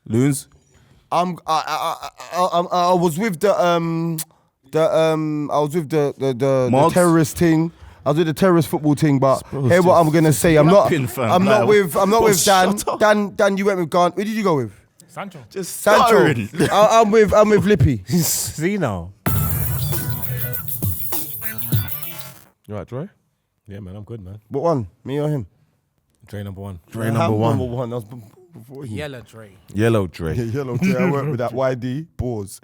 Loons. I was with the terrorist thing. I was with the terrorist football thing, but hear what I'm gonna say. I'm not with Dan. Dan, you went with Garn. Who did you go with? Sancho. Just Sancho. I'm with Lippy. Zeno. You right, Dre? Yeah, man, I'm good, man. What one? Me or him? Dre number one. Dre number one. Number one. That was before you. Yellow Dre. Yellow Dre. Yellow Dre. I work with that YD. Pause.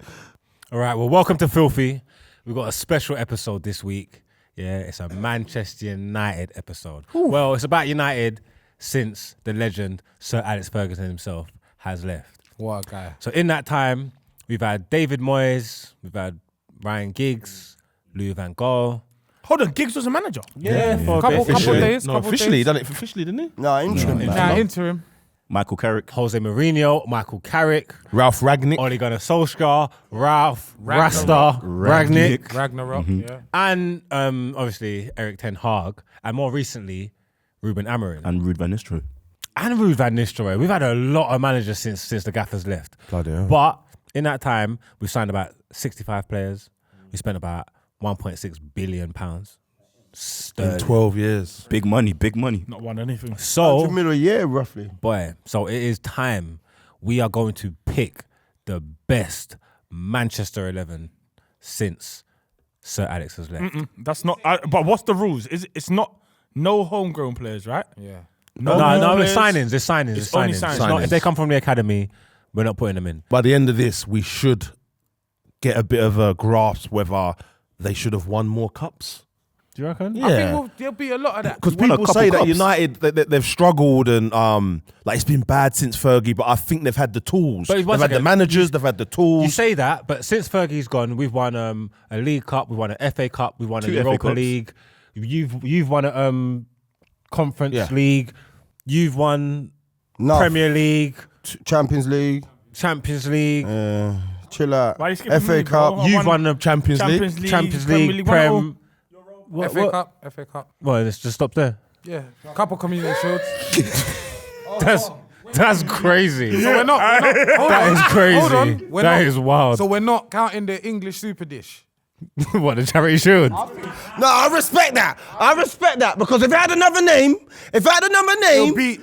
All right, well, welcome to Filthy. We've got a special episode this week. Yeah, it's a Manchester United episode. Ooh. Well, it's about United since the legend Sir Alex Ferguson himself has left. What a guy. So in that time, we've had David Moyes, we've had Ryan Giggs, Louis van Gaal. Hold on, Giggs was a manager. Yeah, for couple days. No, officially, he done it officially, didn't he? No, interim. Interim. Michael Carrick. Jose Mourinho, Michael Carrick, Ralph Ragnick. Ole Gunnar Solskjaer, Ralph, Rasta, Ragnick. Ragnarok, yeah. And obviously Eric Ten Hag, and more recently, Ruben Amorim. And Ruud van Nistelrooy. And Ruud van Nistelrooy. We've had a lot of managers since the gaffers left. Bloody hell. But in that time, we've signed about 65 players. We spent about £1.6 billion. In 12 years. Big money, big money. Not won anything. So, 100 million a year, roughly. boy, so it is time. We are going to pick the best Manchester 11 since Sir Alex has left. That's not. But what's the rules? It's not no homegrown players, right? Yeah. No, it's signings. It's signings. It's only signings. signings. It's not, if they come from the academy, we're not putting them in. By the end of this, we should get a bit of a grasp whether they should have won more cups. Do you reckon? Yeah. I think there'll be a lot of that. Because Won a people couple say that cups. United, they've struggled and like it's been bad since Fergie, but I think they've had the tools. But They've once had the again, managers, they've had the You tools. say that, but since Fergie's gone, we've won a League Cup, we've won an FA Cup, we've won a 2 FA Europa Cups. League. You've won a Conference Yeah. League. You've won No. Premier League, Champions League. Champions League. Chill out. Why you skipping FA me, bro? Cup. I You've won the Champions League. Champions Premier League, League, Prem. FA Cup, FA Cup. Well, let's just stop there. Yeah, couple community shields. That's crazy. So we're not. That is crazy. Hold on. We're That not- is wild. So we're not counting the English super dish. What, the charity shield? No, I respect that. I respect that because if I had another name, It'll be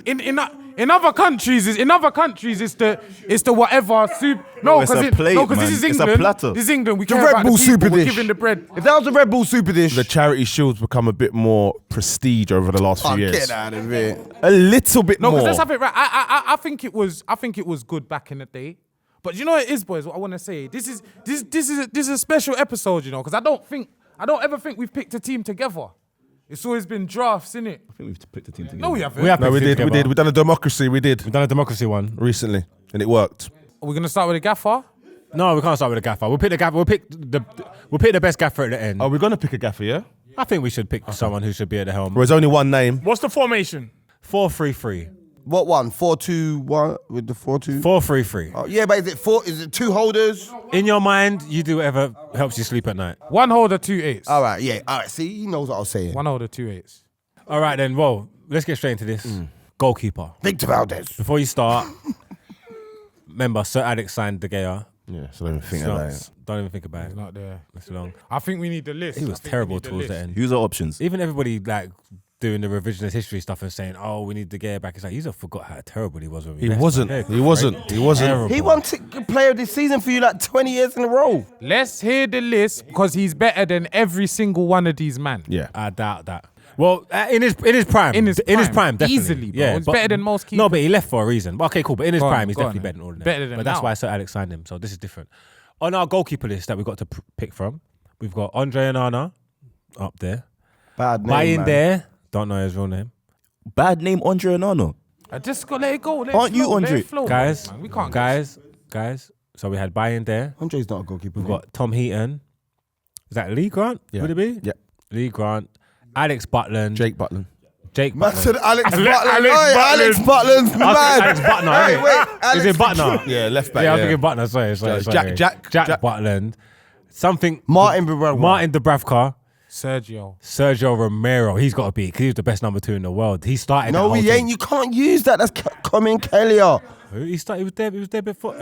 in other countries. It's the whatever soup. No, it's a because plate, this man. is It's a England. platter. This is England. We the care Red about Bull the people. super We're dish. giving the bread. If that was a Red Bull super dish, The charity shield's become a bit more prestige over the last few I'll years. get out of it. A little bit No, more. because let's have it right. I think it was good back in the day. But you know what it is, boys. What I want to say. This is a special episode, you know, because I don't ever think we've picked a team together. It's always been drafts, innit? I think we've picked a team together. No, we haven't. We have No, we picked it did. together. We've done a democracy. We did We've done a democracy one. recently, and it worked. Are we gonna start with a gaffer? No, we can't start with a gaffer. We'll pick the gaffer. We'll pick the best gaffer at the end. Are we gonna pick a gaffer? Yeah. I think we should pick someone who should be at the helm. There's only one name. What's the formation? 4-3-3. What one? 4-2-1 with the 4-2. 4-3-3. Oh, yeah, but is it four? Is it 2 holders? In your mind, you do whatever helps you sleep at night. One holder, 2 8s. All right, yeah. All right. See, he knows what I was saying. One holder, 2 8s. All right, then. Well, let's get straight into this. Goalkeeper. Victor Valdez. Before you start, remember, Sir Alex signed De Gea. Yeah. So don't even think It's about not- it. Don't even think about it. Not there. It's long. I think we need the list. He was terrible towards the end. Who's our options? Even everybody like doing the revisionist history stuff and saying, "Oh, we need to get back." It's like you just forgot how terrible he was when we He left. wasn't. Yeah, He wasn't. He wasn't. terrible. He won player of the season for you like 20 years in a row. Let's hear the list because he's better than every single one of these men. Yeah. I doubt that. Well, in his prime, In his prime, definitely. easily, bro. Yeah, He's but- better than most No, keepers. but he left for a reason. But okay, cool. But in his Go on, prime, he's go on definitely then. better than all of them. Better than But that's now. why Sir Alex signed him. So this is different. On our goalkeeper list that we've got to pick from, we've got Andre Onana up there. Bad name, By in man. there, don't know his real name. Bad name, Andre Onana. I just got let it go. Let Aren't it you, flow, let Andre? it flow, Guys, man. We can't. guys. So we had By in there. Andre's not a goalkeeper. We've got Tom Heaton. Is that Lee Grant? Yeah. Would it be? Yeah. Lee Grant. Alex Butland. Jake Butland. Jake Man Butland. said Alex Butland. Alex Oi, Butland. Alex Butland's I was mad. Alex Butler. Hey, innit? wait. Is it Butler? Yeah, left back. Yeah, I was thinking Butler. Sorry. Jack Butland. Something. Martin Dubravka. Martin Dubravka. Sergio Romero. He's got to be because he's the best number 2 in the world. He started. No, that he whole ain't. You can't use that. That's Comin Kelly. He was there before.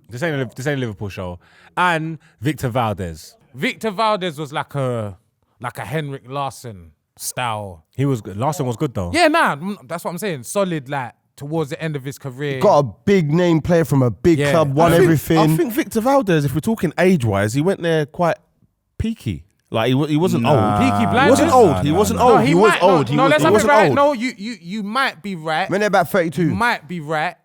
This ain't a Liverpool show. And Victor Valdez. Victor Valdez was like a Henrik Larsson style. He was good. Larsson was good though. Yeah, that's what I'm saying. Solid, like towards the end of his career. Got a big name player from a big club, won everything. I think Victor Valdez, if we're talking age-wise, he went there quite peaky. Like he wasn't old. Peaky Blinders? He wasn't old. He wasn't old. He was old. No, let's have it wasn't right. old. No, you might be right. When they're about 32. You might be right,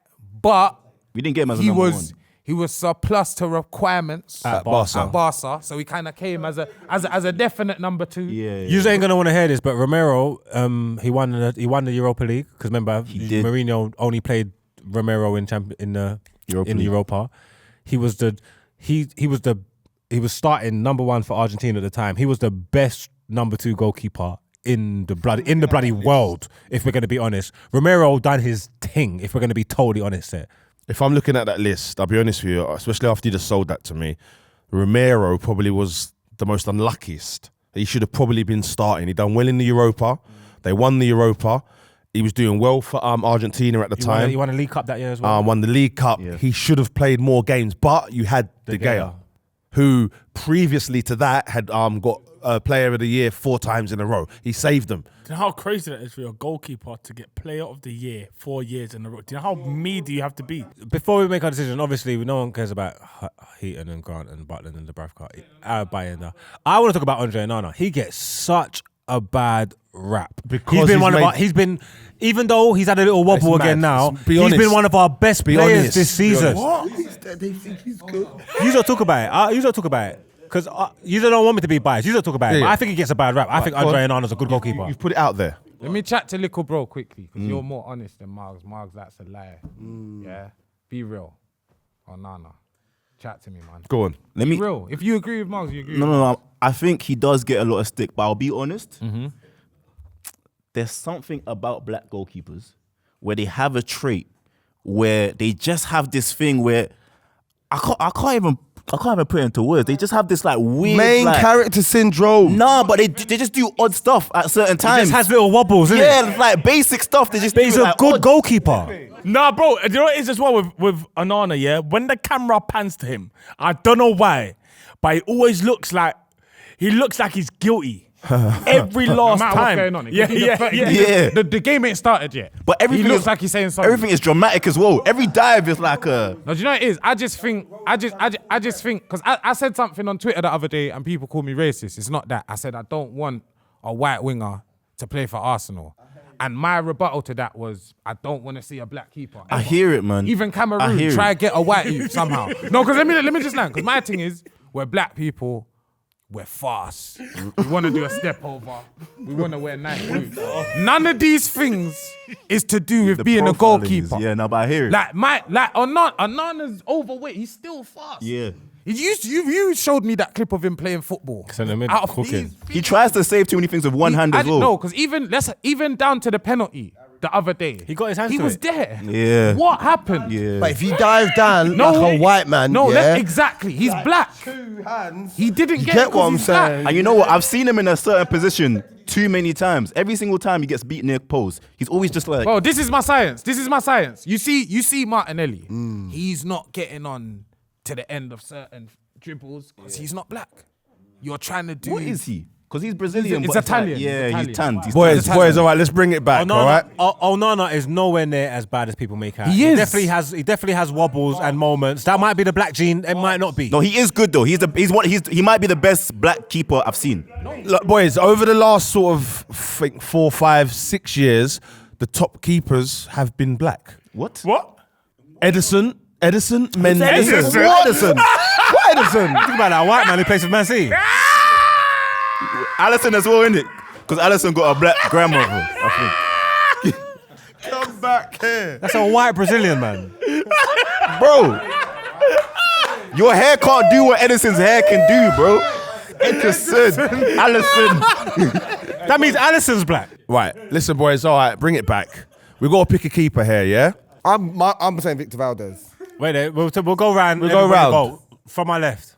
but We didn't get him as a he number was one. he was surplus to requirements At Barca. At Barca, so he kind of came as a definite number 2. Yeah. You ain't gonna want to hear this, but Romero, he won the Europa League because remember did. Mourinho only played Romero in the League. Europa. He was starting number 1 for Argentina at the time. He was the best number 2 goalkeeper in the bloody world. If we're gonna be honest, Romero done his thing. If we're gonna be totally honest here. If I'm looking at that list, I'll be honest with you, especially after you just sold that to me, Romero probably was the most unluckiest. He should have probably been starting. He done well in the Europa. They won the Europa. He was doing well for Argentina at the time. He won a League Cup that year as well. Won the League Cup. Yeah. He should have played more games, but you had De Gea, who previously to that had got Player of the Year 4 times in a row. He saved them. Do you know how crazy that is for your goalkeeper to get Player of the Year 4 years in a row? Do you know how meaty you have to be? Before we make our decision, obviously, no one cares about Heaton and Grant and Butland and Dubravka. I want to talk about Andre Onana. He gets such a bad rap Because he's been even though he's had a little wobble It's again mad. now. Be He's honest. been one of our best Be players honest. this season. What? They think he's good. You don't talk about it. You don't talk about it. Because you don't want me to be biased. You don't talk about it. Yeah. But I think he gets a bad rap. I think Andre Onana's a good goalkeeper. You've put it out there. Let me chat to little bro quickly, because you're more honest than Margs. Margs, that's a lie. Yeah, be real. Onana, chat to me, man. Go on. Let Be me. real. If you agree with Margs, you agree. No. I think he does get a lot of stick, but I'll be honest. Mm-hmm. There's something about black goalkeepers where they have a trait where they just have this thing where I can't even put it into words. They just have this like weird Main like, character syndrome. Nah, but they just do odd stuff at certain He times. just has little wobbles, isn't yeah, it? like basic stuff. They just But do he's like, a good odd. goalkeeper. Nah, bro. Do you know what it is as well with Onana, yeah? When the camera pans to him, I don't know why, but he always looks like he's guilty. Every last No matter time. what's going on. It Yeah, could be yeah, the- yeah. Yeah. The game ain't started yet. But everything he looks is like he's saying something. Everything is dramatic as well. Every dive is like a. No, do you know what it is? I just think, because I said something on Twitter the other day and people call me racist. It's not that. I said I don't want a white winger to play for Arsenal. And my rebuttal to that was, I don't want to see a black keeper. I ever. hear it, man. Even I Cameroon, hear try it. to get a white youth somehow. No, because let me just land. Because my thing is, we're black people, we're fast. We want to do a step over. We want to wear nice boots. None of these things is to do with The being a profiling goalkeeper. is- Yeah, no, but I hear it. Onana's overweight. He's still fast. Yeah. You showed me that clip of him playing football. Centre mid, Out of cooking. these He tries to save too many things with one hand as well. No, because even down to the penalty the other day, He got his hands He to was it. there. Yeah. What happened? Yeah. But if he dived down like a white man, No, yeah, exactly. He's black. 2 hands. He didn't You get get it 'cause what I'm he's black. saying? And you know what? I've seen him in a certain position too many times. Every single time he gets beaten near post, he's always just like. Bro, this is my science. You see Martinelli. He's not getting on to the end of certain dribbles because he's not black. You're trying to do. What is he? Because he's Brazilian. He's but it's like- Italian. yeah, He's he's tanned. He's Boys, tanned. all right, let's bring it back, all right? Onana is nowhere near as bad as people make out. He is. He definitely has wobbles and moments. That might be the black gene. It might not be. No, he is good though. He might be the best black keeper I've seen. Look, boys, over the last sort of I think 4, 5, 6 years, the top keepers have been black. What? Edison, Mendes. Edison? What Edison? What Edison? Think about that white man who plays for Man City. Allison as well, innit? Because Allison got a black grandmother, I think. Come back here. That's a white Brazilian man. Bro, your hair can't do what Edison's hair can do, bro. Edison, Allison. That means Allison's black. Right, listen, boys, all right, bring it back. We got to pick a keeper here, yeah? I'm saying Victor Valdez. Wait, we'll go round. We'll go everybody round. vote. From my left.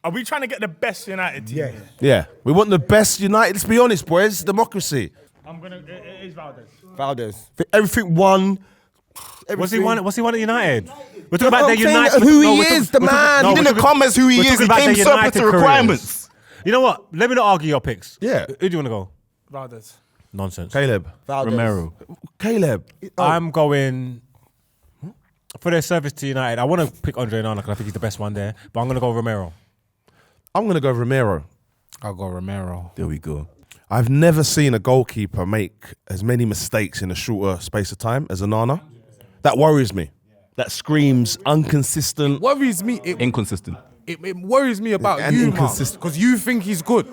Are we trying to get the best United team? Yeah. Yeah, we want the best United. Let's be honest, boys. Democracy. It is Valdez. Valdez. Everything won, What's he won at United? We're talking about I'm the saying United. who he is, the man. He didn't come as who he is. He came surplus to requirements. You know what? Let me not argue your picks. Yeah. Who do you want to go? Brothers. Nonsense. Caleb. Valdez. Romero. Caleb. I'm going for their service to United. I want to pick Andre Onana because I think he's the best one there, but I'm going to go Romero. I'm going to go Romero. I'll go Romero. There we go. I've never seen a goalkeeper make as many mistakes in a shorter space of time as Onana. That worries me. That screams inconsistent. Worries me. Inconsistent. It worries me about And you, inconsistent. because you think he's good.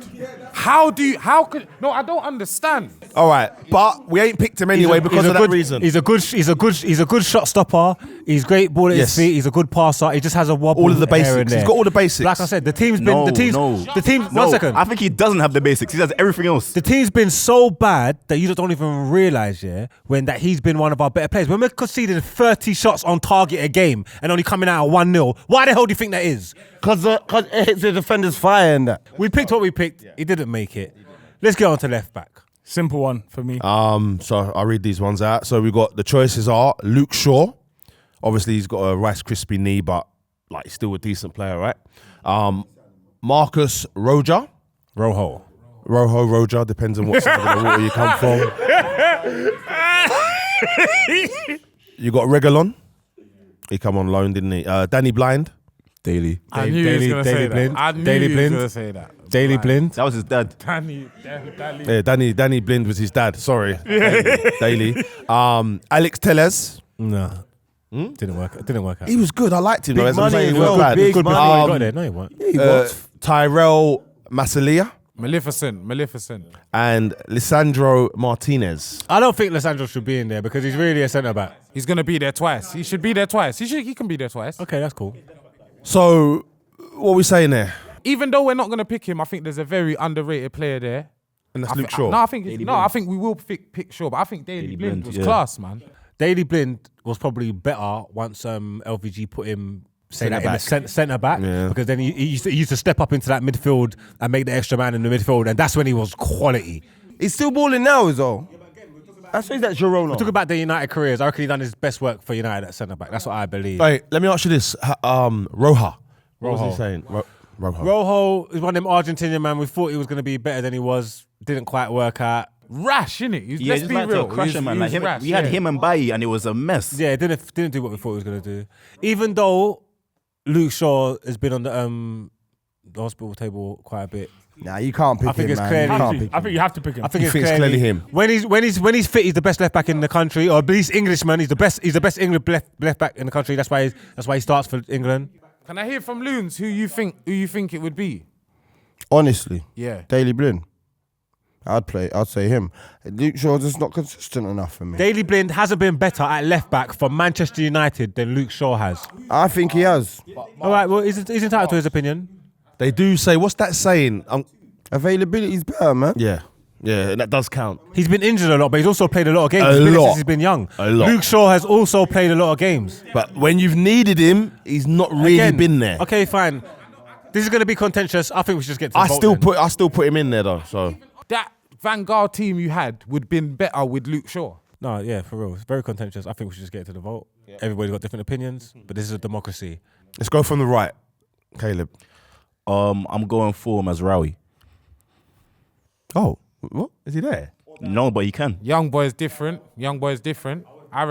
No, I don't understand. All right, but we ain't picked him anyway because of that reason. He's a good shot stopper. He's great ball at his feet. He's a good passer. He just has a wobble. All of the here and basics. there. He's got all the basics. Like I said, the team's been one second. I think he doesn't have the basics. He has everything else. The team's been so bad that you don't even realise, when that he's been one of our better players. When we're conceding 30 shots on target a game and only coming out at 1-0, why the hell do you think that is? Because it hits the defender's fire and that. We picked what we picked. He didn't make it. Let's get on to left back. Simple one for me. So I'll read these ones out. So we got the choices are Luke Shaw. Obviously, he's got a Rice Krispie knee, but like he's still a decent player, right? Marcus Roja. Rojo, depends on what side of the water you come from. You got Regalon. He come on loan, didn't he? Danny Blind. Daily. I knew he was going to say that. I knew he was going to say that. Daily Blind. That was his dad. Danny. Yeah, Danny Blind was his dad. Sorry. Daily. Alex Tellez. No. Didn't work out. He was good. I liked him. Big though, as I'm money saying, as he well, was bad. big Good money. before he got there. No, he weren't. Tyrell Masalia Maleficent. and Lisandro Martinez. I don't think Lissandro should be in there because he's really a centre back. He's going to be there twice. He should be there twice. He can be there twice. Okay, that's cool. So, what are we saying there? Even though we're not going to pick him, I think there's a very underrated player there. And that's Luke Shaw. I think we will pick Shaw, but I think Daley Blind was class, man. Daley Blind was probably better once LVG put him centre back Yeah. because then he used to step up into that midfield and make the extra man in the midfield, and that's when he was quality. He's still balling now, is all. I say that Girona. Talk about the United careers. I reckon he done his best work for United at centre back. That's what I believe. Wait, let me ask you this. Roja. What was he saying? Rojo. Rojo is one of them Argentinian man. We thought he was going to be better than he was. Didn't quite work out. Rash, innit? Yeah, Let's just be like real. to crush him, man. Like him, rash, we had him and Bailly, and it was a mess. Yeah, it didn't do what we thought he was going to do. Even though Luke Shaw has been on the hospital table quite a bit. Nah, you can't pick I think him, it's man. clearly- You can't pick I think you have to pick him. I think You it's think it's clearly him? When he's fit, he's the best left back in the country, or at least Englishman. He's the best English left back in the country. That's why he starts for England. Can I hear from Loons who you think it would be? Honestly, Yeah. Daley Blind. I'd say him. Luke Shaw's just not consistent enough for me. Daley Blind hasn't been better at left back for Manchester United than Luke Shaw has. I think he has. All right, well, he's entitled to his opinion. They do say, what's that saying? Availability's better, man. Yeah, and that does count. He's been injured a lot, but he's also played a lot of games. A He's been lot. since he's been young. A lot. Luke Shaw has also played a lot of games. But when you've needed him, he's not really Again, been there. Okay, fine. This is going to be contentious. I think we should just get to the I vote still put him in there though. So That Vanguard team you had would have been better with Luke Shaw. No, yeah, for real. It's very contentious. I think we should just get to the vote. Everybody's got different opinions, but this is a democracy. let's go from the right, Caleb. I'm going for Mazraoui. Oh, what is he there? No, but he can. Young boy's different. I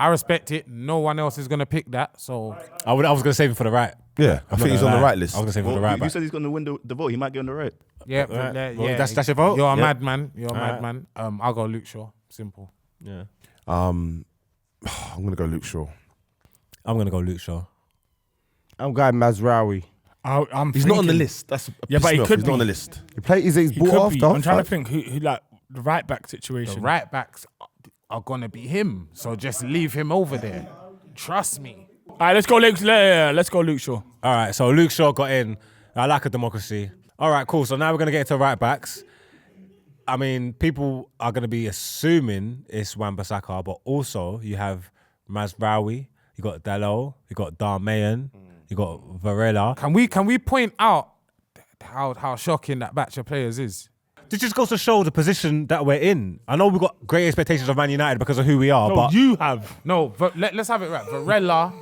respect it. No one else is going to pick that. So I was going to save him for the right. Yeah, I I'm think not he's gonna on the lie. right list. I was going to save him for the right You back. said he's going to win the vote. He might get on the right. yeah, Well, that's your vote? You're a Yeah. madman. You're a madman. I'll go Luke Shaw. Simple. Yeah. I'm gonna go Luke Shaw. I'm going to go Luke Shaw. I'm going Mazraoui. He's not on the list. That's but he could He's be. not on the list. He played. He's He bought could after. be. I'm trying to think who like the right back situation. The right backs are going to be him. So just leave him over there. Trust me. All right, let's go Luke Shaw. All right, so Luke Shaw got in. I like a democracy. All right, cool. So now we're going to get into right backs. I mean, people are going to be assuming it's Wan-Bissaka, but also you have Mazraoui, you got Dalot, you got Darmian, you got Varela. Can we point out how shocking that batch of players is? This just goes to show the position that we're in. I know we've got great expectations of Man United because of who we are, No, but you have. No, let's have it right. Varela.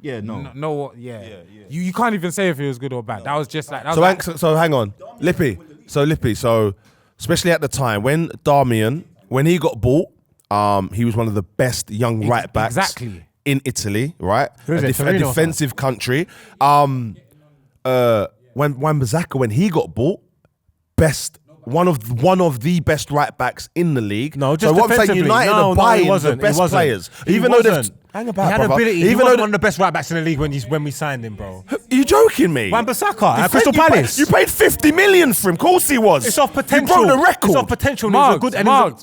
Yeah, no. No, yeah. You can't even say if he was good or bad. That was just like. That was So, like, so hang on, Lippy. So especially at the time when Darmian, when he got bought, he was one of the best young right backs in Italy, right? Who is it? A defensive country. When Wan-Bissaka, when he got bought, one of the best right backs in the league. No, just so what I'm saying, defensively. United are buying the best players, even though they've hang about, he had brother. ability. He Even was though one of the best right backs in the league when we signed him, bro. Are you joking me? Wan-Bissaka at Crystal Palace. You paid 50 million for him. Of course he was. It's off potential. You broke the record. It's off potential. Marks.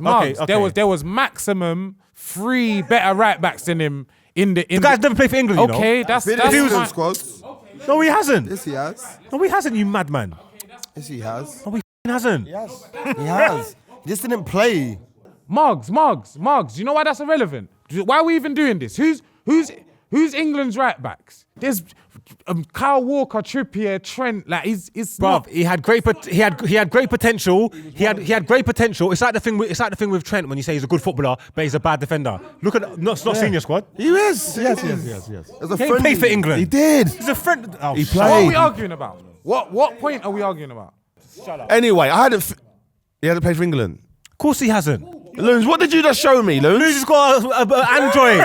Okay. There was maximum 3 better right backs than him in the. The guy's never played for England. Okay, you know? that's Midfield squads. No, he hasn't. Yes, he has. No, he hasn't. You madman. Yes, he has. No, he hasn't. He has. He just didn't play. Mugs. Do you know why that's irrelevant? Why are we even doing this? Who's England's right backs? There's Kyle Walker, Trippier, Trent. Like it's Bruv, he had great potential. He had great potential. It's like the thing with Trent when you say he's a good footballer, but he's a bad defender. Look at not senior squad. He is. Yes. He played for England. He did. He's a friend. Oh, He What are played. we arguing about? What point are we arguing about? Anyway, he hadn't played for England. Of course he hasn't. Loons, what did you just show me, Loons? Luz has got an Android.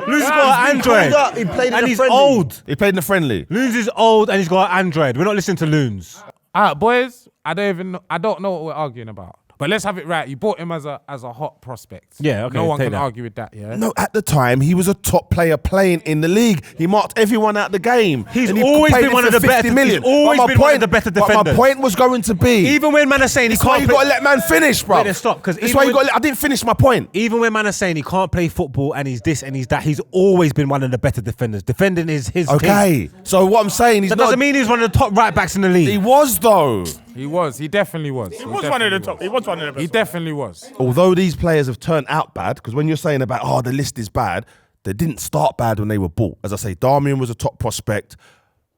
Luz has got an Android. He played in And a he's friendly. old. He played in the friendly. Loons is old and he's got an Android. We're not listening to Loons. All right, boys. I don't know what we're arguing about. But let's have it right. You bought him as a hot prospect. Yeah, okay, No one take can that. argue with that. Yeah. No, at the time, he was a top player playing in the league. He marked everyone out the game. He's And he always paid been him one for of the 50 better- million. he's always But my been one of point- the better but my defenders. point was going to be... Even when man are saying he That's why can't you play, got to let man finish, bro. Wait, then stop, 'cause That's even why you when- got. I didn't finish my point. even when man are saying he can't play football and he's this and he's that, he's always been one of the better defenders. Defending is his thing. Okay, so what I'm saying, he's That not. doesn't mean he's one of the top right backs in the league. He was though. He was. He definitely was. He was one of the top. He was one of the best. He definitely was. Although these players have turned out bad, because when you're saying about the list is bad, they didn't start bad when they were bought. As I say, Darmian was a top prospect.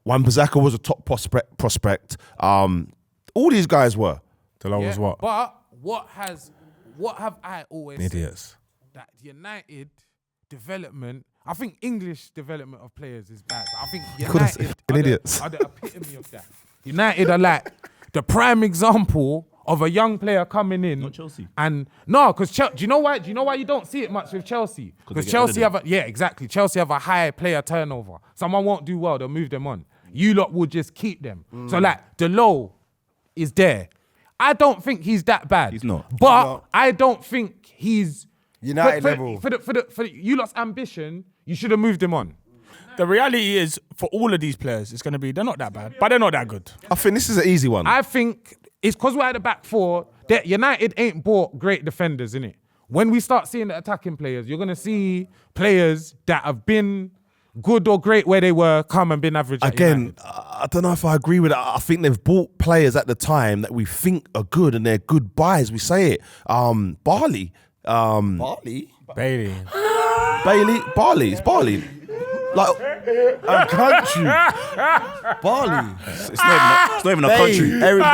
Wan-Bissaka was a top prospect. All these guys were. Delo was what? But what have I always said? Idiots. That United development, I think English development of players is bad. But I think Could've said United idiots. are the epitome of that. United are like the prime example of a young player coming in. Not Chelsea. And no, because do you know why? Do you know why you don't see it much with Chelsea? Because they get Chelsea rid of have exactly. Chelsea have a high player turnover. Someone won't do well, they'll move them on. You lot will just keep them. So like Delo is there. I don't think he's that bad. He's not. But I don't think he's United for, level. For the you lot's ambition, you should have moved him on. The reality is, for all of these players, it's going to be, they're not that bad, but they're not that good. I think this is an easy one. I think it's because we're at the back four that United ain't bought great defenders, innit? When we start seeing the attacking players, you're going to see players that have been good or great where they were come and been average at Again, United. I don't know if I agree with it. I think they've bought players at the time that we think are good and they're good buys. We say it. Barley. Barley? Bailey. Barley. It's Barley. Like, Country. Barley. It's not even a country. Eric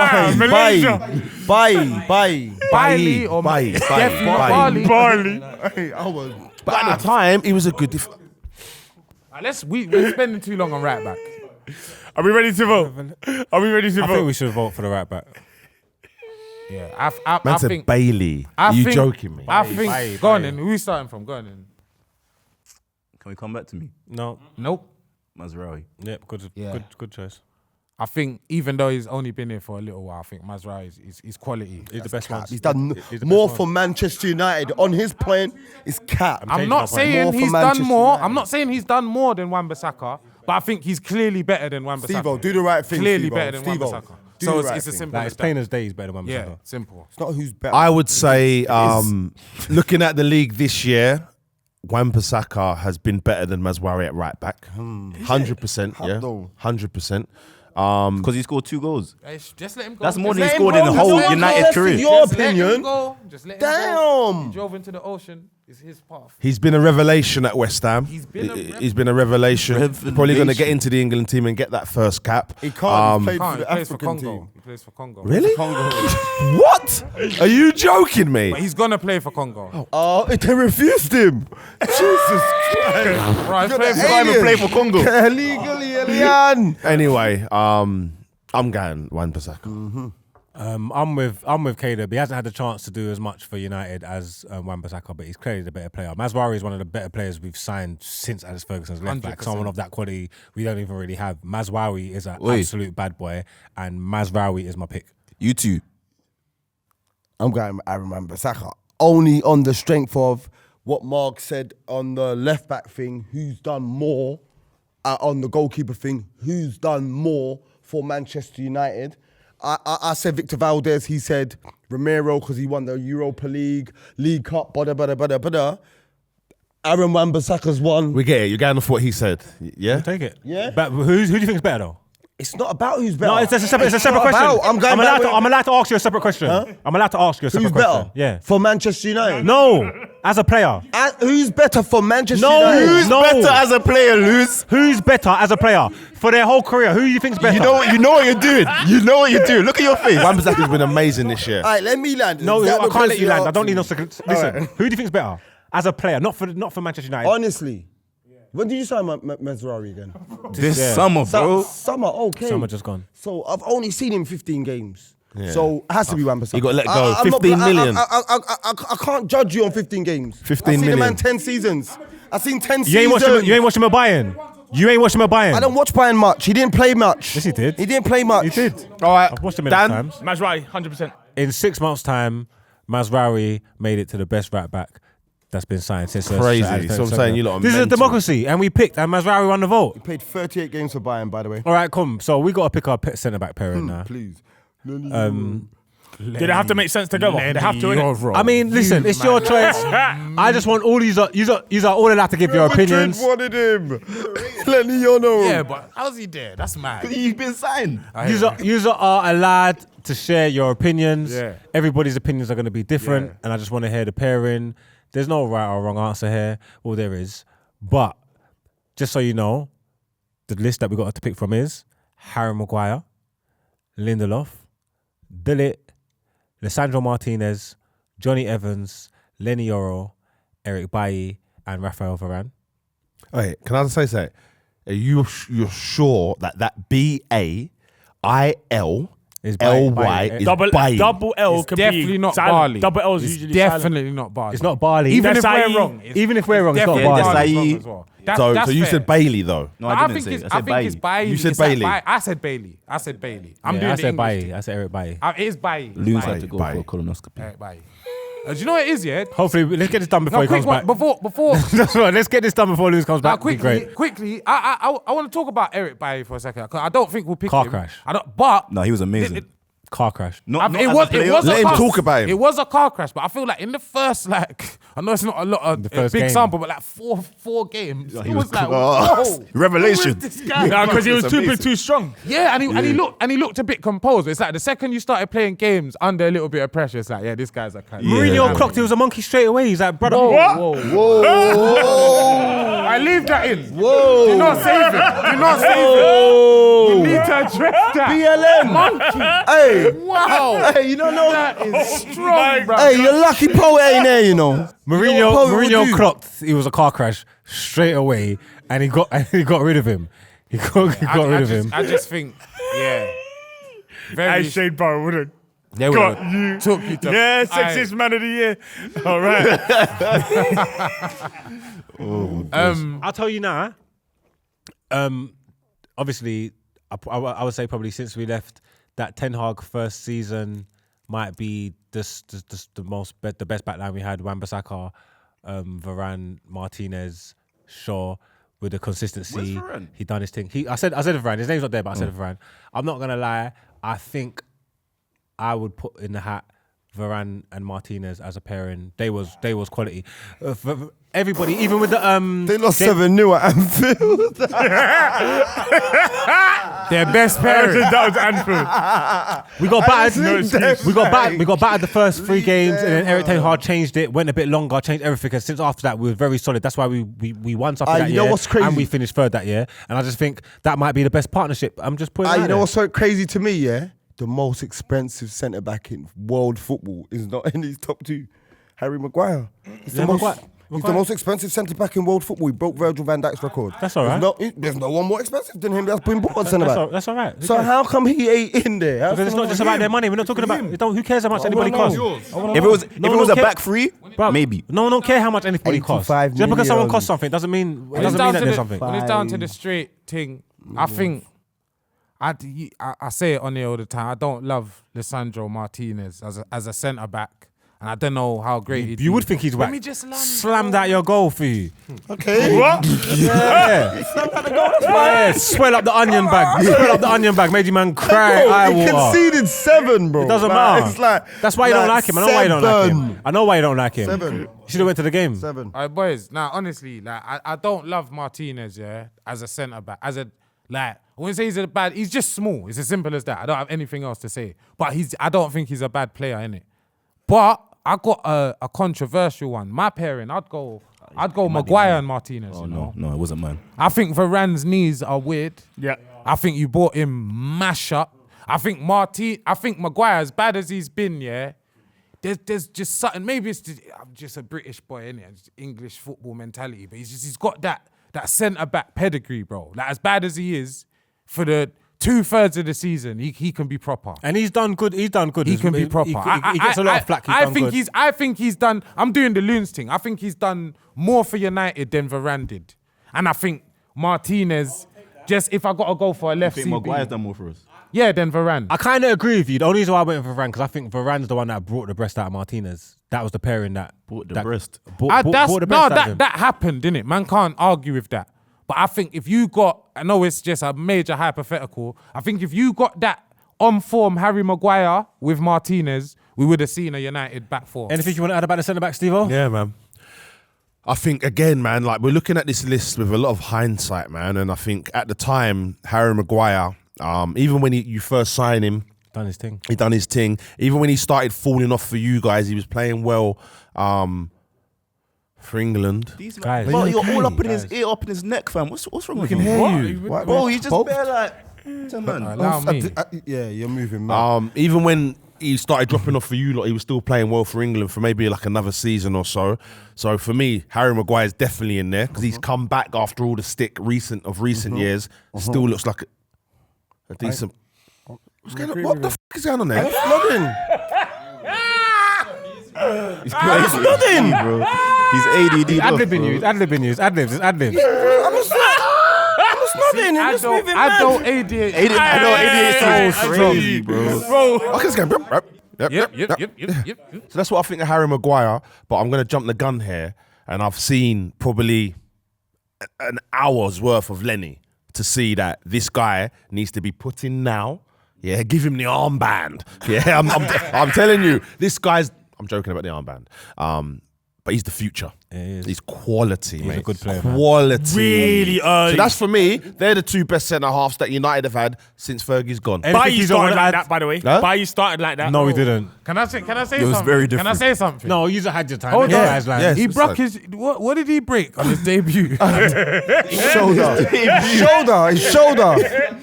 Bailey. Bailey or definitely not Barley. Barley. But at the time, he was a good We're spending too long on right back. Are we ready to vote? Are we ready to I vote? think we should vote for the right back. Yeah, I Man said think Bailey. I Are you think- joking me? I think. Bailey. Go on then. Who we starting from? Go on then. Can we come back to me? No. Nope. Mazraoui. Yep. Good choice. I think even though he's only been here for a little while, I think Mazraoui is quality. He's the best one. He's done He's the more best for one. Manchester United. On his point, it's cap. I'm changing not my point. saying More for he's done Manchester more. United. I'm not saying he's done more than Wan-Bissaka, but I think he's clearly better than Wan-Bissaka. Steve-O, do the right thing, Clearly Steve-O. better than Steve-O, Wan-Bissaka. do So the right it's as thing. simple Like, as it's plain that. as day. He's better than Wan-Bissaka. Yeah, simple. It's not who's better. I would say, looking at the league this year, Wan-Bissaka has been better than Mazraoui at right back. 100%, How yeah, though? 100%. Because he scored 2 goals. Just let him go. That's more Just than he let him scored in go. the Just whole let him United go. career. Your Just let him opinion. go. Just let him go. Damn. He drove into the ocean. It's his path. He's been a revelation at West Ham. He's been a revelation. Probably going to get into the England team and get that first cap. He can't. He He played for the plays for African Congo. team. He plays for Congo. Really? Congo. What? Are you joking me? But he's gonna play for Congo. Oh, they refused him. Jesus Christ. Right, he's playing for Can't even play for Congo. Illegally, alien. Anyway, I'm going Wan-Bissaka. I'm with Caleb. He hasn't had the chance to do as much for United as Wan-Bissaka, but he's clearly the better player. Mazraoui is one of the better players we've signed since Alex Ferguson's left back. 100%. Someone of that quality we don't even really have. Mazraoui is an Oi. absolute bad boy, and Mazraoui is my pick. You two. I'm going Aaron Wan-Bissaka. Only on the strength of what Mark said on the left back thing, who's done more, on the goalkeeper thing, who's done more for Manchester United. I said Victor Valdez, he said Romero because he won the Europa League Cup, bada. Aaron Wan-Bissaka's won. We get it. You're going off what he said. Yeah? Take it. Yeah. But who do you think is better though? It's not about who's better. No, it's a separate not question. about- I'm going back with- I'm allowed to ask you a separate question. I'm allowed to ask you a separate Who's question. better? Yeah. For Manchester United? No, as a player. Who's better for Manchester No. United? Who's No. better as a player, Luz? Who's better as a player for their whole career? Who do you think's better? You know what you're doing. You know what you're doing. Look at your face. Wan-Bissaka's been amazing this year. All right, let me land. No, Is that I can't because let you you're land. I don't need no asking? second. Listen, Alright. who do you think's better as a player? Not for Manchester United. Honestly. When did you sign Mazraoui again? This Yeah. summer, bro. Summer, okay. Summer just gone. So I've only seen him 15 games. So it has to be Wan-Bissaka. He got let go. I'm not- 15 million. I can't judge you on 15 games. 15 I've seen million. the man 10 seasons. I've seen 10 You seasons. ain't watching him at Bayern. You ain't watching him at Bayern. I don't watch Bayern much. He didn't play much. Yes, he did. He didn't play much. He did. All right. I've watched him Dan? enough times. Mazraoui, 100%. In 6 months' time, Mazraoui made it to the best right back that's been signed since. Crazy. So I'm saying you lot are This is a mental. democracy, and we picked, and Mazraoui won the vote. He played 38 games for Bayern, by the way. All right, come. So we got to pick our centre back pairing now. Please. Did it have to make sense together? They have to, innit? I mean, listen, it's your choice. I just want all you are all allowed to give your opinions. wanted him. Lenny Yono. Yeah, but how's he there? That's mad. You've been signed. You are allowed to share your opinions. Yeah. Everybody's opinions are going to be different, Yeah. and I just want to hear the pairing. There's no right or wrong answer here. Well, there is. But just so you know, the list that we got to pick from is Harry Maguire, Lindelof, Dillit, Lisandro Martinez, Johnny Evans, Lenny Yoro, Eric Bailly, and Rafael Varane. Wait, can I say something? Are you're sure that BAIL Is LY Bailly. is Double Bailly? L It's could definitely be not silent. Barley. Double L is It's usually silent. definitely not Barley. It's not Barley. Even if That's we're how wrong. Even if we're wrong, it's not definitely Barley. Barley. wrong as well. So That's you fair. said Bailey though. No, I didn't think say it's, it. I said think it's Bailey. You said It's like Bailey. I said Bailey. I said Bailey. I'm Yeah, doing I the said English Bailey. thing. I said Eric Bailey. It is Bailey. Loons Bailey. had to go Bailey. for a colonoscopy. Eric Bailey. Do you know what it is, yeah? Hopefully, let's get this done before No, he comes quick one. back. Before That's right. Let's get this done before Lewis comes back. Be great. quickly, I want to talk about Eric Bailly for a second. 'Cause I don't think we'll pick Car him. crash. I don't. But No, he was amazing. Car crash. Not it as was. a player. It was. Let a him car, talk about him. It was a car crash, but I feel like in the first, I know it's not a lot of The a first big game. sample, but like four games, he it was was like, class. whoa, Revelation. who is this guy? Yeah, because he was It's too amazing. big, too strong. Yeah, and he looked a bit composed. It's like the second you started playing games under a little bit of pressure, it's like, yeah, this guy's a kind of Mourinho clocked. He was a monkey straight away. He's like, brother. I leave that in. Whoa. Do not save it. Do not save it. You need to address that. BLM. Monkey. Hey. Wow. Hey, you don't know. That is strong, bro. Hey, your lucky poet ain't there, you know. You know what Poet would Mourinho do? clocked. He was a car crash straight away, and he got rid of him. He got rid of him. I just think, yeah. Very Hey, Shade Barrow wouldn't. they Got would you. took you to Yeah, sexiest man of the year. All right. I'll tell you now. Obviously, I would say probably since we left, that Ten Hag first season might be the best backline we had. Wan-Bissaka, Varane, Martinez, Shaw, with the consistency. Where's Varane? He done his thing. I said Varane. His name's not there, but I said Varane. I'm not gonna lie. I think I would put in the hat Varane and Martinez as a pairing. They was quality. Everybody, even with the They lost 7-0 at Anfield. Their best pairing. That was Anfield. we got battered. No excuse. We got battered the first 3 games, and then Eric Ten Hag changed it, went a bit longer, changed everything. And since after that, we were very solid. That's why we won something that you year. know what's crazy? And we finished third that year. And I just think that might be the best partnership. I'm just putting. It You out know there. what's so crazy to me, yeah? The most expensive centre back in world football is not in his top 2. Harry Maguire. He's the most expensive centre back in world football. He broke Virgil van Dijk's record. That's all right. There's no one more expensive than him that's been bought centre back. That's all right. So how come he ain't in there? Because it's not just about their money. We're not talking about. Who cares how much anybody costs? If it was a back 3, maybe. No one don't care how much anybody costs. 85 Just because someone million. costs something doesn't mean When it's that down there's something. when it's down to the straight thing, I think I say it on here all the time. I don't love Lisandro Martinez as a centre back, and I don't know how great You would think he's Let whack. me just land, Slammed out your goal for you. Okay. What? Yeah. Yeah. Swell up the onion bag. Swell up the onion bag. Made you man cry. Bro, Eye he water. conceded 7, bro. It doesn't Like, matter. It's like, That's why you don't like him. I know why you don't like him. I know why you don't like him. 7. You should have went to the game. 7. All right, boys. Now, honestly, like I don't love Martinez, yeah, as a centre back. I wouldn't say he's bad. He's just small. It's as simple as that. I don't have anything else to say. But I don't think he's a bad player, innit? But I got a controversial one. My pairing, I'd go Maguire and Martinez. Oh, you know? no, it wasn't mine. I think Varane's knees are weird. Yeah. I think you bought him mash up. I think Maguire, as bad as he's been, yeah, there's just something. Maybe I'm just a British boy, innit? Just English football mentality, but he's got that centre back pedigree, bro. Like as bad as he is, for the 2/3 of the season, he can be proper. And he's done good. He can be proper. He gets a lot of flack. I think he's done. I'm doing the loons thing. I think he's done more for United than Varane did, and I think Martinez. Just if I got to go for a left I think CB, Maguire's done more for us. yeah, then Varane. I kind of agree with you. The only reason why I went for Varane because I think Varane's the one that brought the breast out of Martinez. That was the pairing that Brought the breast. brought the breast out of him. That happened, didn't it? Man can't argue with that. But I think if you got, I know it's just a major hypothetical. I think if you got that on form Harry Maguire with Martinez, we would have seen a United back four. Anything you want to add about the centre back, Steve-O? Yeah, man. I think, again, man, like we're looking at this list with a lot of hindsight, man. And I think at the time, Harry Maguire, even when you first signed him, Done his thing. he done his thing. Even when he started falling off for you guys, he was playing well for England. These Guys. man, bro, Are you you're all up in okay? his ear, up in his neck, fam. What's wrong with can you? hear What? you. What? Bro, you just Both? bare like, man. Allow me. Yeah, you're moving, man. Even when he started dropping off for you lot, he was still playing well for England for maybe like another season or so. So for me, Harry Maguire is definitely in there because he's come back after all the stick recent years. Still looks like a decent. What's going on? What the fuck is going on there? Flooding. He's crazy, bro. He's ADD. Ad-libbing you. Ad-libbing you. Ad-libs. It's ad-libs. I don't ADA. I know ADD is Hey, so crazy, bro. Okay, let's go. Yep. So that's what I think of Harry Maguire. But I'm going to jump the gun here, and I've seen probably an hour's worth of Lenny to see that this guy needs to be put in now. Yeah, give him the armband. Yeah, I'm telling you, this guy's. I'm joking about the armband. But he's the future. Yeah, he is. He's quality, mate. a good player, man. Quality. Really early. So that's for me. They're the two best centre halves that United have had since Fergie's gone. And- Bailly he's started on like that- that, by the way. Huh? Bailly started like that. No, we didn't. Can I say something? was very Can I different. say something? No, you had your time. Hold Them on. guys, like- Yes. He It's broke like- his. What did he break on his debut? Shoulder.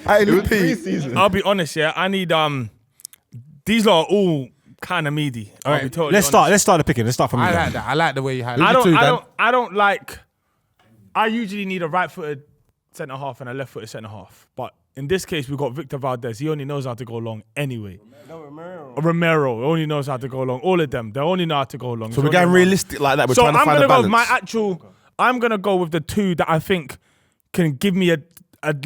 Hey, Lupi. I'll be honest, yeah. I need these lot are all kind of meaty. All I'll be right, totally let's honest. start. Let's start the picking. Let's start from you. I then. like that. I like the way you had it. I don't like. I usually need a right-footed centre half and a left-footed centre half, but in this case we've got Victor Valdez. He only knows how to go long anyway. Romero only knows how to go long. All of them, they only know how to go long. So we're going realistic like that. We're So trying to I'm find gonna a go balance. with my actual. I'm gonna go with the two that I think can give me a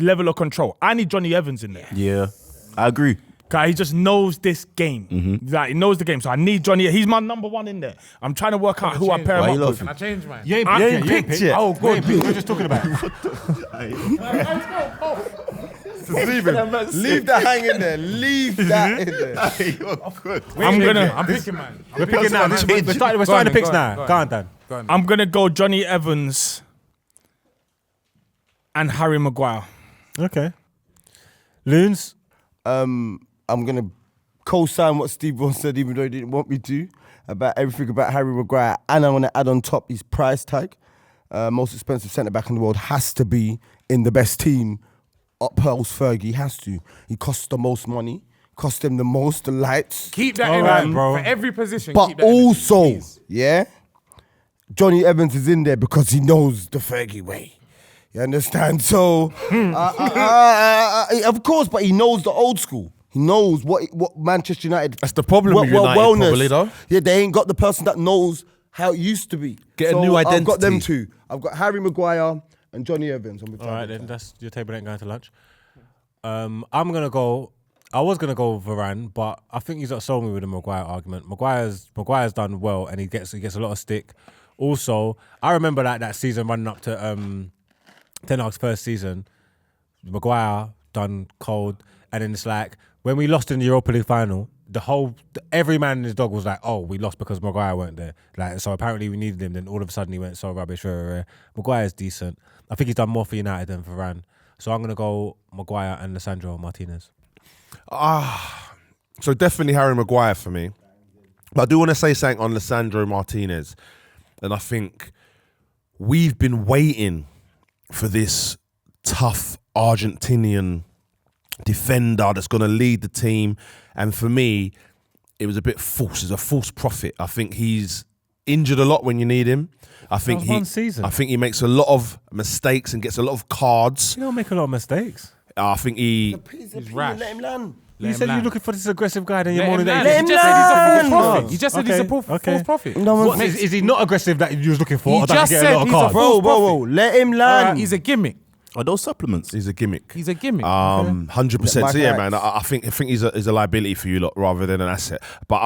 level of control. I need Johnny Evans in there. Yeah, I agree. Guy, he just knows this game. Like, he knows the game. So I need Johnny. He's my number one in there. I'm trying to work out who I pair him up with. Can I change, man? You ain't I picked ain't yet. picked yet. Oh, good. We're just talking about it. Leave that hanging there. Leave that in there. I'm picking, man. We're picking now. We're starting the picks now. Go on, Dan. I'm gonna go Johnny Evans and Harry Maguire. Okay. Loons. I'm gonna co-sign what Steve Vaughan said, even though he didn't want me to, about everything about Harry Maguire, and I'm gonna add on top his price tag. Most expensive centre back in the world has to be in the best team. Up Pearl's Fergie has to. He costs the most money, costs him the most, the lights. Keep that All in right, mind, bro. For every position. But keep that in mind, also, please. yeah, Johnny Evans is in there because he knows the Fergie way. You understand? So, of course, but he knows the old school. He knows what Manchester United. That's the problem with United, probably, though. Yeah, they ain't got the person that knows how it used to be. Get a new I've got them identity. two. I've got Harry Maguire and Johnny Evans. All right, then that's your table ain't going to lunch. I'm gonna go. I was gonna go Varane, but I think he's not sold me with the Maguire argument. Maguire's done well, and he gets a lot of stick. Also, I remember that season running up to Ten Hag's first season. Maguire done cold, and then it's like when we lost in the Europa League final. Every man in his dog was like, oh, we lost because Maguire weren't there. Like, so apparently we needed him. Then all of a sudden he went so rubbish. Maguire's decent. I think he's done more for United than for Varane. So I'm going to go Maguire and Lisandro Martinez. So definitely Harry Maguire for me. But I do want to say something on Lisandro Martinez. And I think we've been waiting for this tough Argentinian defender that's going to lead the team. And for me, it was a bit false. It's a false prophet. I think he's injured a lot when you need him. I think one season. I think he makes a lot of mistakes and gets a lot of cards. You don't make a lot of mistakes. I think he. He's rash. Let him land. You said you're looking for this aggressive guy, then you're Let more him than land. that. He just said he's a false prophet. He just said he's a false prophet. No, What Is he not aggressive that you was looking for? He or does just get a said lot of he's a cards? false Bro, let him land. He's a gimmick. Are those supplements? He's a gimmick. He's a gimmick. 100%. So yeah, man. I think he's a liability for you lot rather than an asset. But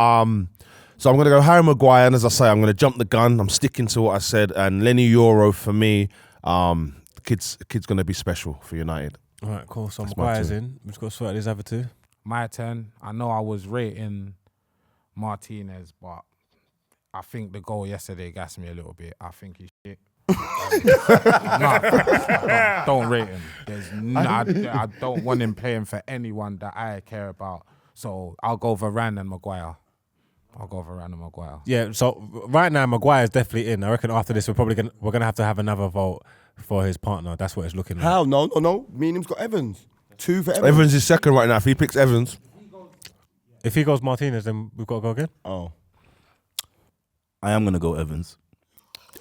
so I'm gonna go Harry Maguire, and as I say, I'm gonna jump the gun. I'm sticking to what I said, and Lenny Euro for me. The kid's gonna be special for United. All right, cool. So That's my Maguire's two. in. We've just got to sort out these other two. My turn. I know I was rating Martinez, but I think the goal yesterday gassed me a little bit. I think he's shit. Don't rate him. I don't want him playing for anyone that I care about. So I'll go Varane and Maguire. Yeah. So right now, Maguire's definitely in. I reckon after this, we're gonna have to have another vote for his partner. That's what it's looking like. How? No. Me and him's got Evans. 2 for Evans. Evans is second right now. If he picks Evans, If he goes Martinez, then we've got to go again. Oh. I am gonna go Evans.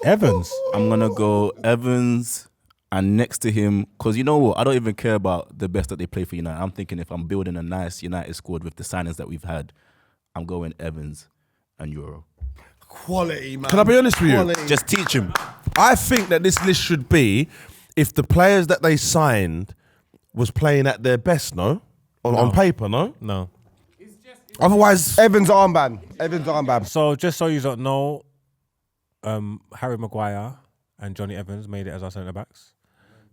Evans. I'm gonna go Evans, and next to him, because you know what? I don't even care about the best that they play for United. I'm thinking if I'm building a nice United squad with the signings that we've had, I'm going Evans and Euro. Quality, man. can I be honest with you? Quality. Just teach him. I think that this list should be if the players that they signed was playing at their best. No, on paper, no. No. Otherwise, Evans armband. So just so you don't know, Harry Maguire and Johnny Evans made it as our centre backs.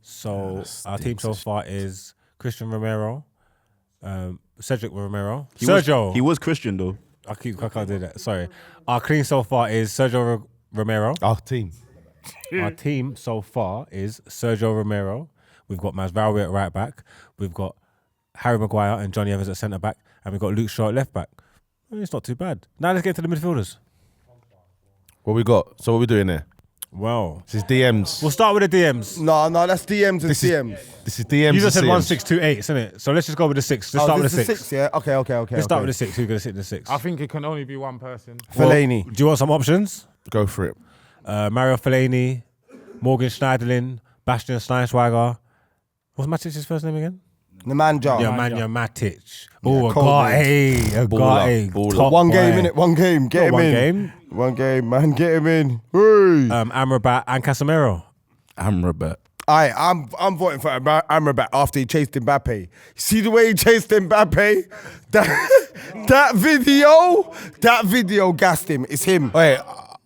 So our team so far is Christian Romero, Cedric Romero, Sergio. He was Christian though. I can't do that. Sorry. Our clean so far is Sergio Romero. our team. Our team so far is Sergio Romero. We've got Masraoui at right back. We've got Harry Maguire and Johnny Evans at centre back, and we've got Luke Shaw at left back. It's not too bad. Now let's get to the midfielders. What we got? So what we doing there? Well, This is DMs. we'll start with the DMs. No, that's DMs and CMs. This is DMs. You just said and 1, CMs. 6, 2, 8, isn't it? So let's just go with the 6. Let's start with the this 6. is 6, yeah? Okay. Let's start with the 6. Who's going to sit in the 6? I think it can only be one person. Fellaini. Do you want some options? Go for it. Mario Fellaini, Morgan Schneiderlin, Bastian Schweinsteiger. What's Matic's first name again? Nemanja. Nemanja Matic. Oh, cold Agate. Baller. Top One boy. game, innit? One game. Get him One in. game. One game, man. Get him in. Hey. Amrabat and Casemiro. Amrabat. I'm voting for Amrabat after he chased Mbappe. See the way he chased Mbappe? That video gassed him. It's him. Wait,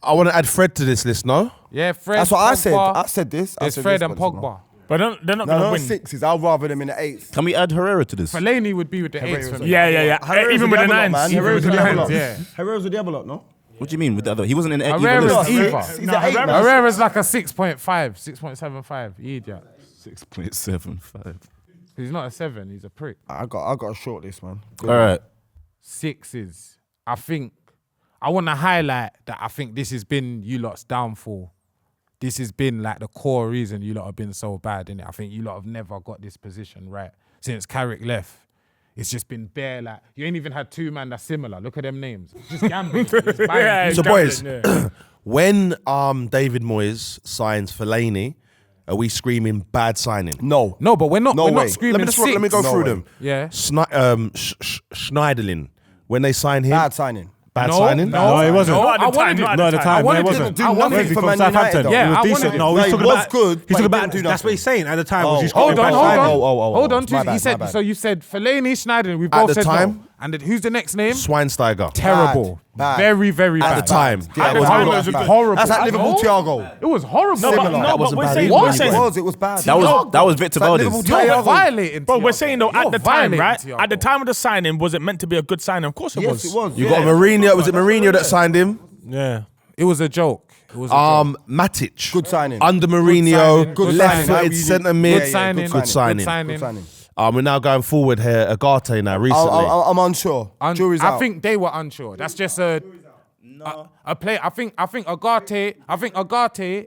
I want to add Fred to this list, no? Yeah, Fred. That's what Pogba. I said. I said this. I There's said Fred this, and but it's not. Pogba. But they're not No, gonna win. sixes. I'd rather them in the eights. Can we add Herrera to this? Fellaini would be with the eights for me. Yeah. Herrera's Even the with the devil lot, nines. man. Even Herrera's with the the devil nines, lot. yeah. Herrera's the devil lot, no? What do you mean with the other? He wasn't in the either Herrera's list. either. He's No, an eight, man. Herrera's like a 6.5, 6.75. Idiot. 6.75. He's not a 7. He's a prick. I got a short list, man. All right. Sixes. I want to highlight that I think this has been you lot's downfall. This has been like the core reason you lot have been so bad, innit? I think you lot have never got this position right. Since Carrick left, it's just been bare like, you ain't even had two man that's similar. Look at them names. It's just gambling. It's buying Yeah, people. So, boys, Yeah. when David Moyes signs Fellaini, are we screaming bad signing? No. No, but we're not way. screaming Let me go No through way. them. Yeah. Schneiderlin, when they signed him, Bad signing. bad No, signing? no, No, it wasn't. No, at the I wanted time, it. not at No, at the the time. time, wanted no, it to wasn't. do nothing From for Man Southampton. United, though. Yeah, It I was decent. wanted No, it. he's No, talking it was about. good, He's but talking he about. didn't do That's what nothing. he's saying at the time. Was he's Hold calling on. bad signing. Hold on. My bad, He said, my bad. so you said Fellaini, Schneider, we At both the said time? no. And then who's the next name? Schweinsteiger. Terrible. Bad. Very, very At bad. the time. Yeah, At it was the time, horrible. it was Bad. horrible. That's like Liverpool No. Thiago. It was horrible. No, but, Similar. no, That but wasn't we're bad saying, either. we're What? saying, It was bad. That was Victor Like Valdez. Liverpool You're Thiago. violating. bro, we're Thiago. saying though, You're at the time, violating right? Thiago. At the time of the signing, was it meant to be a good signing? Of course it was. Yes, it was. You got Mourinho. Was it Mourinho that signed him? Yeah. It was a joke. It was a joke. Matic. Good signing. Under Mourinho, Good left signing. footed centre Good mid. signing. Good signing. Good signing. Good signing. We're now going forward here. Agate now recently. I'm unsure. Jury's out. I think they were unsure. That's just a player. I think Agate.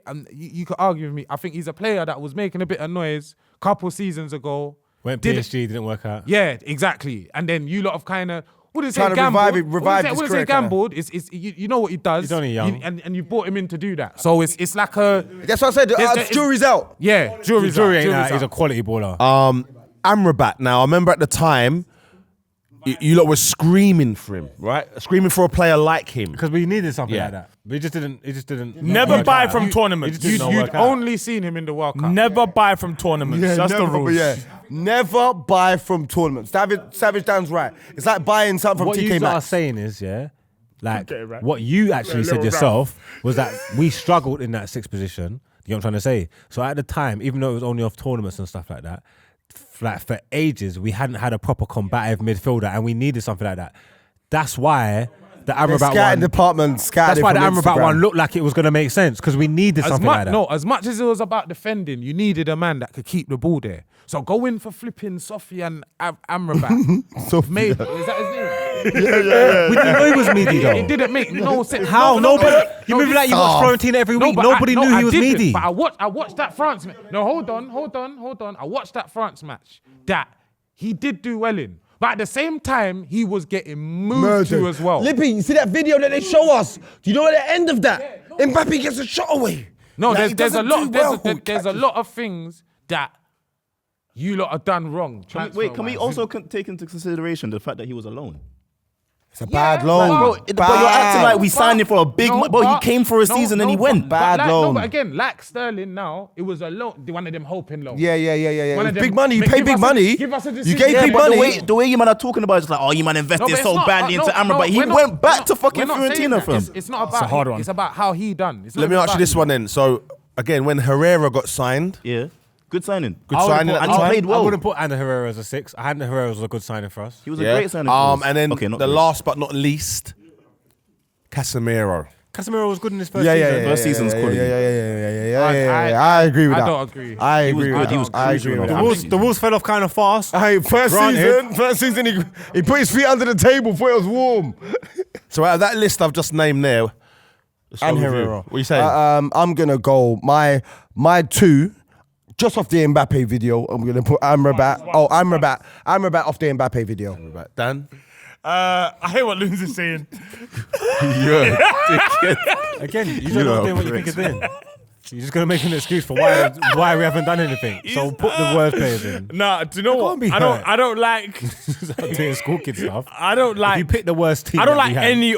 And you could argue with me. I think he's a player that was making a bit of noise a couple seasons ago. Went Did- PSG, didn't work out. Yeah, exactly. And then you lot have kind of wouldn't say Trying to gambled. revive his Wouldn't career, say gambled. It's you know what he does. He's only young. and you brought him in to do that. So it's like a That's what I said. There's- Jury's out. yeah. The Jury's jury out. ain't Jury's out. He's a out. quality baller. Amrabat. Now, I remember at the time, you lot were screaming for him, right? Screaming for a player like him. Because we needed something Yeah. like that. But he just didn't. Never work buy out. from tournaments. He just didn't You'd work out. only seen him in the World Cup. Never buy from tournaments. That's the never, rules. yeah. Never buy from tournaments. Savage Dan's right. It's like buying something from What you TK are Maxx. saying is, yeah, like Okay, right. what you actually said little yourself was that we struggled in that sixth position. You know what I'm trying to say? So at the time, even though it was only off tournaments and stuff like that, like for ages, we hadn't had a proper combative midfielder and we needed something like that. That's why the The Amrabat scouting one. department scouted That's why the from Amrabat Instagram. one looked like it was going to make sense because we needed something like that. As much as it was about defending, you needed a man that could keep the ball there. So go in for flipping Sofian Amrabat. Made, is that his name? We didn't know he was meaty though. It didn't make no sense. How? Nobody. You no, move like you this- watch Florentine every week. but Nobody knew I he was didn't, meaty. But I watched that France match. No, hold on. I watched that France match that he did do well in. But at the same time, he was getting moved to as well. Lippy, you see that video that they show us? Do you know at the end of that? Mbappe gets a shot away. No, Like, he there's a doesn't lot. do well. There's a lot of things that you lot have done wrong. Can we also take into consideration the fact that he was alone? It's a bad but- loan. Bro, but you're acting like we signed him for a big No, money. Bro, he but- came for a no, season and no, he went. Bad like, loan. No, but again, like Sterling now, it was a loan. One of them hoping loans. Yeah. One It's of them- big money. You Give pay us big a- money. give us a You decision. gave Yeah, big but money. The way you man are talking about it, it's like, oh, you man invested but it's so not- badly into no, Amrabat. He we're not- went back to we're fucking not saying Fiorentina, that. fam. It's not about a hard him. one. It's about how he done. It's not Let me even ask you about this him. one then. So, again, when Herrera got signed, Yeah, good signing. good signing at and the he time. played well. I wouldn't put Ander Herrera as a 6. Ander Herrera was a good signing for us. He was a great signing. for us. And then Okay, not the great. last but not least, Casemiro. Casemiro was good in his first Yeah. season. First season's quality. Yeah. I agree with I that. don't agree. I He was agree good. with He was that. I crucial agree in with the that. Wolves- The Wolves fell off kind of fast. Hey, first Granted. season, he put his feet under the table before it was warm. So out of that list I've just named there, let's go And with you. Herrera. What are you saying? I'm gonna go my two, just off the Mbappe video. I'm gonna put Amrabat. Oh, Amrabat off the Mbappe video. Right, Dan? I hear what Loons is saying. Again, you don't know what you think you're doing. You're just going to make an excuse for why we haven't done anything. So put the worst players in. Nah, do you know what? can't be I don't. hurt. I don't like. Doing school kid stuff. I don't If like. you pick the worst team. I don't that we like had. any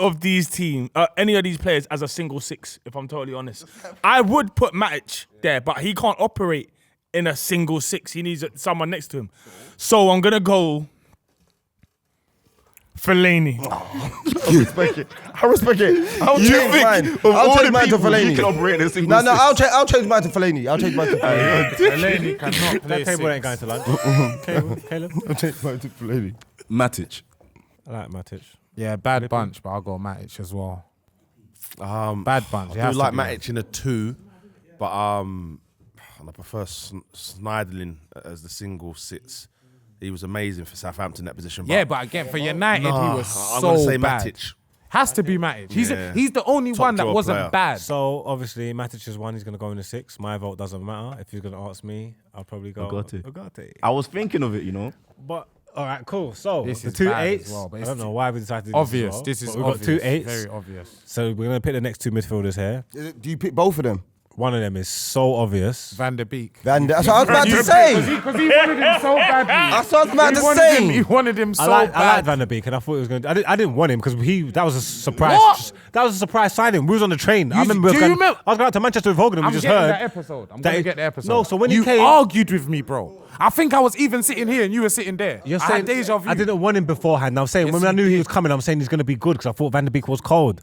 of these players as a single 6. If I'm totally honest, I would put Matic there, but he can't operate in a single six. He needs someone next to him. So I'm gonna go Fellaini. I respect it. I'll change mine. I'll change mine to Fellaini. You can operate in a single No, I'll change mine to Fellaini. I'll change mine to Fellaini. Fellaini cannot play That cable ain't six. going to lunch. Caleb? I'll change mine to Fellaini. Matic. I like Matic. Yeah, bad bunch, but I'll go Matic as well. Bad bunch. I do like Matic in a 2, but I prefer Sneijderlin as the single sits. He was amazing for Southampton in that position. Yeah, but again, for United, he was I'm so gonna say bad. Matic. Has to be Matic. He's the only Top one that draw wasn't player. bad. So obviously Matic is one. He's going to go in the 6. My vote doesn't matter. If you're going to ask me, I'll probably go Ugarte. I was thinking of it, you know. But all right, cool. So This the is 2 bad 8s. as well, but I it's don't know why we decided to do Obvious. This, This as is well. But we've obvious. got 2 8s. Very obvious. So we're going to pick the next 2 midfielders here. Do you pick both of them? One of them is so obvious. Van der Beek. That's what I was about to say. Because he wanted him so badly. That's what I was about to He say. wanted him so I like bad. Van der Beek, and I thought it was going to. I didn't want him because that was a surprise. What? That was a surprise signing. We was on the train. I remember. do you remember? I was going out to Manchester with Hogan, and I'm we just getting heard that episode. I'm that going to it- get the episode. No, so when you he came, argued with me, bro. I think I was even sitting here and you were sitting there. You're I saying had deja vu. I didn't want him beforehand. I'm saying Yes, when I you knew he did. was coming, I'm saying he's going to be good because I thought Van der Beek was cold.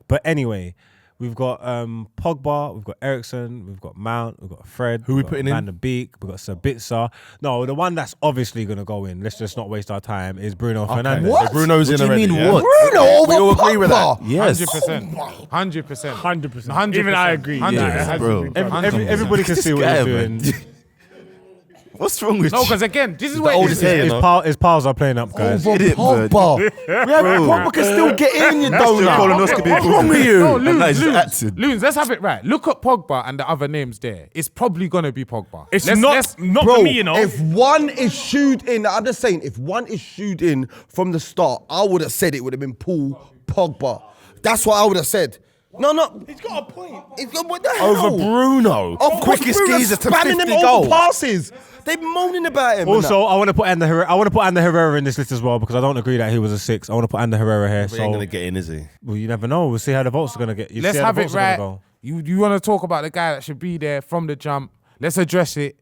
But anyway, we've got Pogba, we've got Ericsson, we've got Mount, we've got Fred. Who we we've got putting in? Van der Beek, we've got Sabitzer. No, the one that's obviously going to go in, let's just not waste our time, is Bruno Fernandes. What? So Bruno's What in do you already. mean, yeah? what? Bruno over We all agree with that. Pogba. Yes. 100%. 100%. 100%. Even I agree. 100%. Nah, it has to bro. be done. Everybody can see what guy, he's man. doing. What's wrong with No, you? because again, this is what it oldest is. hair, you know. His pals are playing up, guys. Over Hit it, man. Pogba. Yeah, Pogba can still get in, you Still donut. colonoscopy. What's wrong with you? No, That guy's Loons, acting. Loons, let's have it right. Look at Pogba and the other names there. It's probably going to be Pogba. It's Let's- not Bro, for me, you know. if one is shooed in, I'm just saying, if one is shooed in from the start, I would have said it would have been Paul Pogba. That's what I would have said. No. He's got a point. What the hell? Over Bruno. Of course, Quickest Bruno's geezer to spamming 50 them goals. over passes. They're moaning about him. and Also, I want to put Ander Herrera in this list as well because I don't agree that he was a 6. I want to put Ander Herrera here. He So, ain't going to get in, is he? well, you never know. We'll see how the votes are going to get. Let's have it right. You want to talk about the guy that should be there from the jump. Let's address it.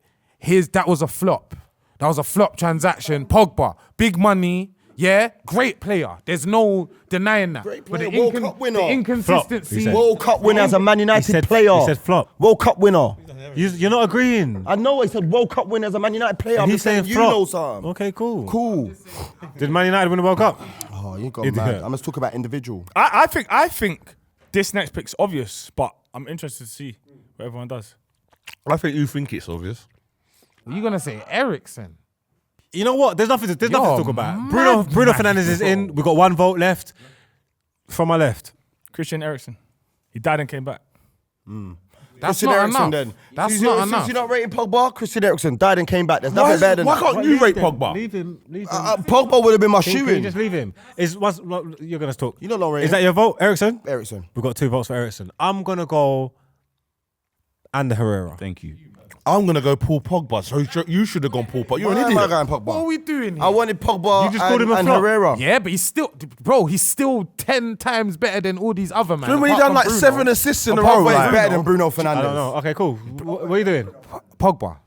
That was a flop. That was a flop transaction. Pogba, big money. Yeah, great player. There's no denying that. Great But player, the World Cup winner. the inconsistency. Flop, he World Cup winner as a Man United said- player. he said flop. World Cup winner. You're not agreeing. I know he said World Cup winner as a Man United player. I'm He's just saying saying you flop. know something. Okay, cool. Cool. Did Man United win the World Cup? Oh, you got Idiot. mad. I must talk about individual. I think this next pick's obvious, but I'm interested to see what everyone does. I think you think it's obvious. Are you going to say Ericsson? You know what? There's nothing to talk about. mad, Bruno mad, Fernandes is bro. in. We've got 1 vote left. From my left. Christian Eriksen. He died and came back. That's Christian not Eriksen enough. then. That's Since not you're- enough. Since you're not rating Pogba, Christian Eriksen died and came back. There's nothing better than Why that. can't you rate Pogba? Leave him. Pogba would have been my Can you shoe-in. just leave him? You're going to talk. You know not rating Is that your vote, Ericsson? Eriksen. We've got 2 votes for Ericsson. I'm going to go Ander Herrera. Thank you. I'm going to go Paul Pogba. So you should have gone Paul Pogba. You're Why an am I idiot. going What are Pogba? we doing here? I wanted Pogba You just called him a and flop. Herrera. Yeah, but he's still 10 times better than all these other men. Remember when he apart done like from 7 Bruno. assists in a Pogba row? is Like, better than Bruno Fernandes. I don't know. Okay, cool. What are you doing? Pogba.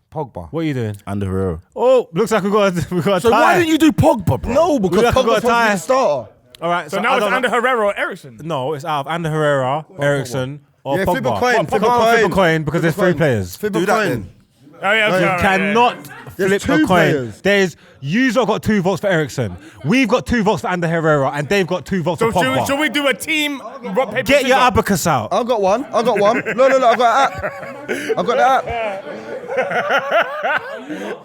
What are you doing? Ander Herrera. Oh, looks like we got a tie. so why didn't you do Pogba, bro? No, because Look, I got Pogba's a supposed to tie. be the starter. All right, So I now it's don't know. under Herrera or Eriksen. No, it's out of Ander Herrera, Ericsson, or Yeah, Pogba. flip a coin, flip a Flip a coin. coin because there's 3 players. Flip a Do that coin. then. Oh, yeah, okay, You all right, cannot There's flip a 2 coin. players. You've got 2 votes for Ericsson. We've got 2 votes for Ander Herrera, and they've got 2 votes So for Pogba. should we do a team rock, paper, Get your scissors? abacus out. I got one. No, I got an app. I got the app.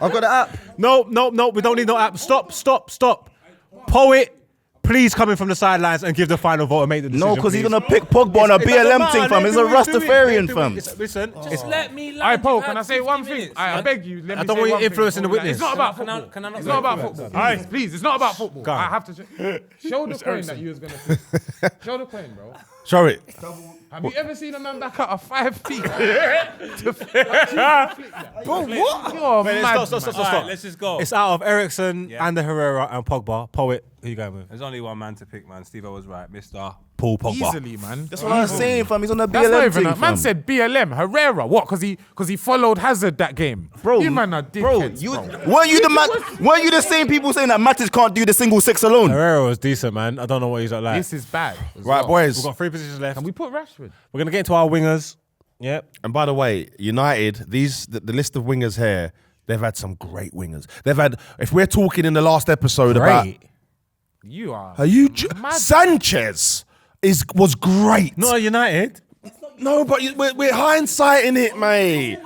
I got the app. No, we don't need no app. Stop. Poet, please come in from the sidelines and give the final vote and make the decision. No, because he's please. going to pick Pogba on a It doesn't BLM matter. thing, fam. He's a Let do it. Rastafarian, fam. Listen, it's Let me land. All right, Paul, You've can I had say 50 one thing? minutes. I beg you, let me I don't say want you one thing influencing the before we land. witness. It's not about Can I- football. can I not It's go not about first? football. Please, it's not about football. Go on. I have to show the coin that you was going to show the coin, bro. Show it. Have you ever seen a man back out of 5 feet? Bro, what? You're mad. Stop. All right, let's just go. It's out of Ericsson, Ander Herrera, and Pogba. Poet, who you going with? There's only one man to pick, man. Steve-O was right. Mr. Paul Pogba. Easily, man. That's what I'm saying, fam. He's on the That's not BLM even thing, a, man fam. said BLM, Herrera. What? Because he followed Hazard that game. Bro, you man are dickheads, you bro. weren't you the same people saying that Matic can't do the single six alone? Herrera was decent, man. I don't know what he's like. This is bad. as Right, well. boys. We've got 3 positions left. Can we put Rashford? We're gonna get into our wingers. Yep. And by the way, United, the list of wingers here, they've had some great wingers. They've had, if we're talking in the last episode about, You are. are Sanchez was great. Not at United. No, but we're hindsighting it, mate.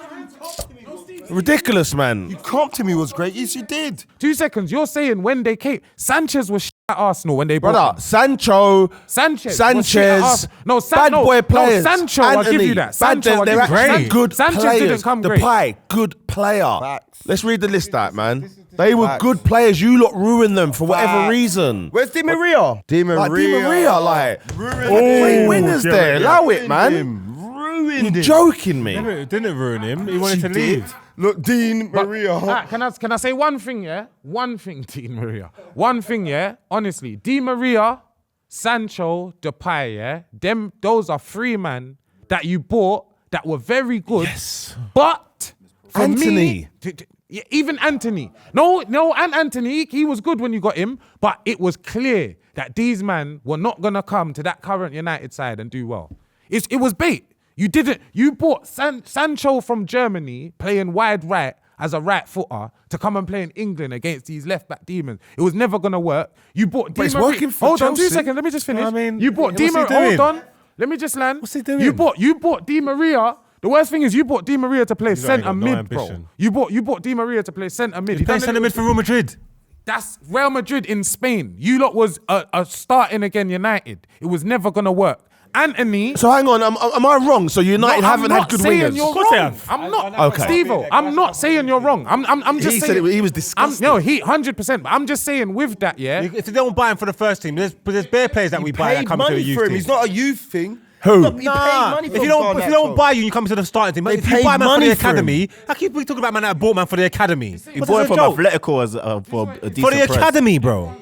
Ridiculous, man. You comped him, he was great. Yes, you did. 2 seconds. You're saying when they came, Sanchez was at Arsenal when they brought Brother, him. Sanchez, was shit at Arsenal. No, bad boy players. No, Sancho, I'll give you that. Sancho, I'll give you They're good Sanchez players. didn't come great. Depay, good player. Facts. Let's read the list out, man. They were Facts. good players. You lot ruined them for whatever Facts. reason. Where's Di Maria? Di Maria. Like Di Maria, like Ruined three him. wingers there. Allow it, man. Ruined You're him. joking me. Didn't ruin him. He wanted to She leave. did. Look, Dean Maria. Ah, can I say one thing, yeah? One thing, Di Maria. One thing, yeah? Honestly, Di Maria, Sancho, Depay, yeah? Those are 3 men that you bought that were very good. Yes. But for Anthony. me, yeah, even Anthony. No, and Anthony, he was good when you got him, but it was clear that these men were not gonna come to that current United side and do well. It was bait. You bought Sancho from Germany playing wide right as a right footer to come and play in England against these left back demons. It was never gonna work. You bought But it's Di Maria. working for Hold on, 2 Chelsea. seconds. Let me just finish. I mean, you bought what's Di he Maria. doing? Hold on. Let me just land. What's he doing? You bought Di Maria. The worst thing is you bought Di Maria to play He's already centre got no mid, bro. ambition. You bought Di Maria to play centre mid. He played centre mid for Real Madrid. That's Real Madrid in Spain. You lot was a starting again United. It was never gonna work. Anthony. So hang on, am I wrong? So United No, haven't I'm had not good saying wingers? you're Of course they wrong. have. I'm not. Okay. Steve-O, I'm not saying you're wrong. I'm just He saying. said he was disgusting. No, he 100%. But I'm just saying with that, yeah. If they don't buy him for the first team, there's bare players that we buy that Paid come to the money youth for him. team. He's not a youth thing. Who? Look, he paid money for if you don't buy you come to the starting team. But They if you paid buy man for money the for him. academy, how keep we talking about man that bought man for the academy? He But bought it's him a from joke. Atletico as for a decent For the price. academy, bro.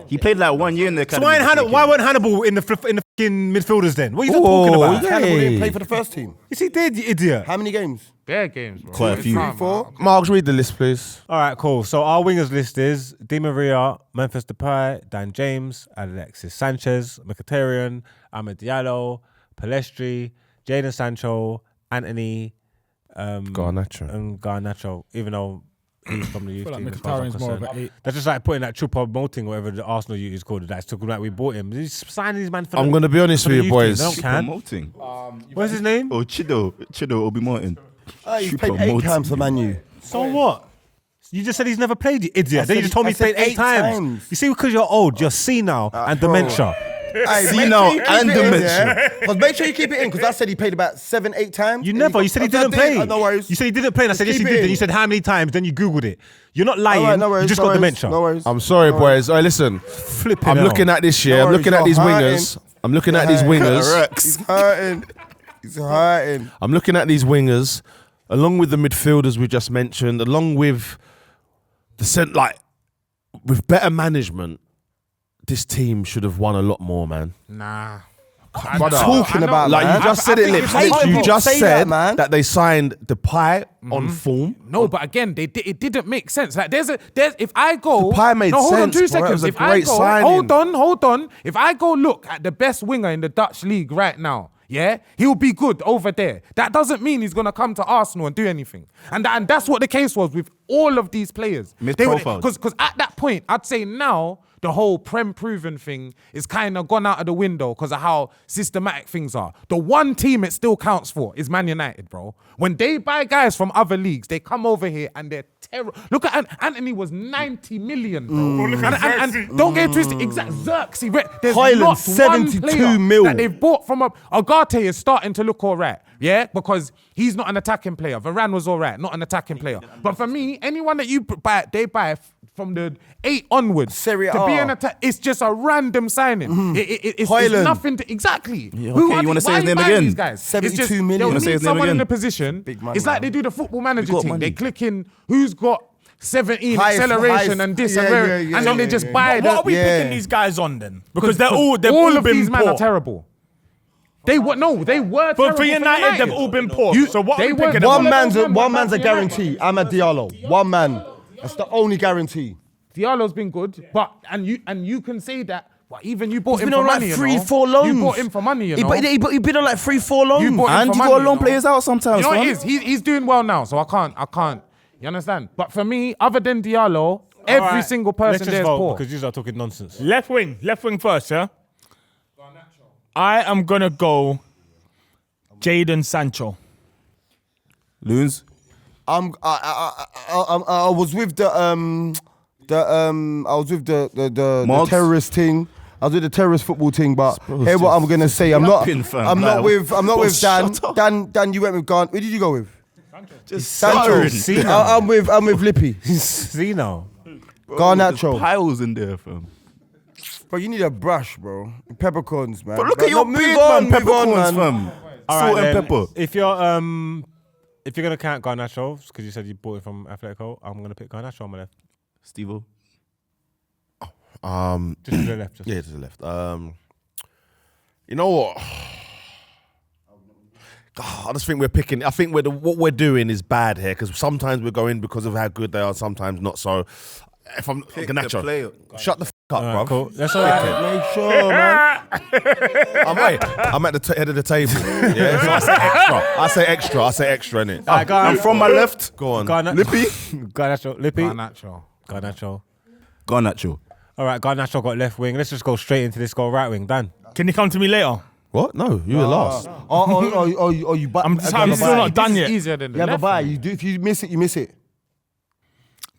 He played like 1 year in the So academy. why weren't Hannibal in the fucking midfielders then? What are you talking Oh, about? Hannibal didn't play for the first team. Yes, he did, you idiot. How many games? Bare games, bro. Quite a few. Calm, man. Marks, read the list, please. All right, cool. So our wingers list is Di Maria, Memphis Depay, Dan James, Alexis Sanchez, Mkhitaryan, Ahmed Diallo, Palestri, Jadon Sancho, Anthony, Garnacho. and Garnacho, even though he's from the youth feel like team. As far as I'm Mkhitaryan's more of concerned. an 8. That's just like putting that Chupa Moting, whatever the Arsenal youth is called. That's talking like we bought him. He's signing these man for I'm the- going to be honest for with the you, youth team. boys. They don't can. Promoting. What's his name? Oh, Chido Obi Martin. He's Super played 8 multi. times for Man U. So what? You just said he's never played, you idiot. Then you said just told me I he's played said 8 8 times. times. You see, because you're old, you're senile and bro. dementia. Senile and dementia. Because make sure you keep it in, because I said he played about 7, 8 times. You And never. You said he didn't play. No worries. You said he didn't play, and I said yes, Just he keep did. it Then you in. said how many times? Then you googled it. You're not lying. All right, no worries, you just no got worries, dementia. No worries. I'm sorry, boys. All right, listen. Flipping I'm hell. looking at this year. No I'm looking worries, at these you're wingers. I'm looking at these wingers. He's hurting. He's hurting. I'm looking at these wingers, along with the midfielders we just mentioned, along with with better management. This team should have won a lot more, man. Nah. I'm talking about, Like man. you just said it, Lips. hate You people just say said that, man. that they signed Depay on form. No, but again, it didn't make sense. Like there's if I go, Depay made no, hold on sense, 2 bro. It seconds. was a If I great go, signing. hold on. If I go look at the best winger in the Dutch league right now, yeah, he'll be good over there. That doesn't mean he's gonna come to Arsenal and do anything. And that's what the case was with all of these players. Mid-profiled. Because at that point, I'd say now the whole Prem proven thing is kind of gone out of the window because of how systematic things are. The one team it still counts for is Man United, bro. When they buy guys from other leagues, they come over here and they're terrible. Look at Anthony was 90 million, bro. And don't get it twisted. Exact Xerxes. There's Højlund, not 72 one player mil. that they've bought from Agate is starting to look all right. Yeah, because he's not an attacking player. Varane was all right, not an attacking player. But for me, anyone that you buy, they buy from the 8 onwards Serie to be A. an attack. It's just a random signing. It's Højlund. nothing to exactly. Yeah, Who okay, are you wanna these- say why his are you name buying again? these guys? 72 It's just, million. they'll Wanna say need his name someone in again? the position. Big money, It's like man. they do the football manager got thing. money. They click in who's got 17 Highest- acceleration highest- and this yeah, and that, yeah, yeah, and then yeah, they just yeah. buy What are we Yeah. picking these guys on then? Because they've all all of been these men poor. are terrible. They were But for United, they've all been poor. So what are they we weren't- picking All them of on? those men One were man's a bad for United. guarantee. Amad Diallo. One man. That's the only guarantee. Diallo's been good, but and you can say that. But even you bought He's him been for on like money. 3-4 loans. You bought him for money. You know. He been on like 3-4 loans. You bought him And for you money, got to loan know. players out sometimes. You know what fam. it is? He's doing well now, so I can't. You understand? But for me, other than Diallo, every Alright, single let's person just there's vote poor. because you are talking nonsense. Left wing first, yeah? I am going to go Jadon Sancho. Loons. I was with the Mogs? terrorist thing. I was with the terrorist football thing, but Bro, here what I'm gonna say. I'm not yapping, fam. I'm not Like, with Dan. shut up. Dan, you went with Garn. Where did you go with? Just Sancho. sorry. I'm with Lippy. Zeno. Garnacho. Piles in there, fam. Bro, you need a brush, bro. Peppercorns, man. But look Bro, at your no, beard, man. Peppercorns, man. fam. All Salt right, and then, pepper. If you're gonna count Garnacho, because you said you bought it from Atletico, I'm gonna pick Garnacho on my left. Steve-O. Just to the left. Just. Yeah, to the left. You know what? God, I just think we're picking. I think what we're doing is bad here because sometimes we're going because of how good they are, sometimes not. So, if I'm Pick the Garnacho, player. shut the f up, All right, bro. cool. That's all right. Make sure, man. I'm at the head of the table. Yeah, so I say extra. I say extra, innit? All right, go on. And from my left, Go on. Lippy. Garnacho. Lippy. Garnacho. Garnacho. All right, Garnacho got left wing. Let's just go straight into this. Go right wing. Dan. Can you come to me later? What? No, you were last. You buy. I'm still not done This yet. is easier than the You have a left buy. wing. You do. If you miss it, you miss it.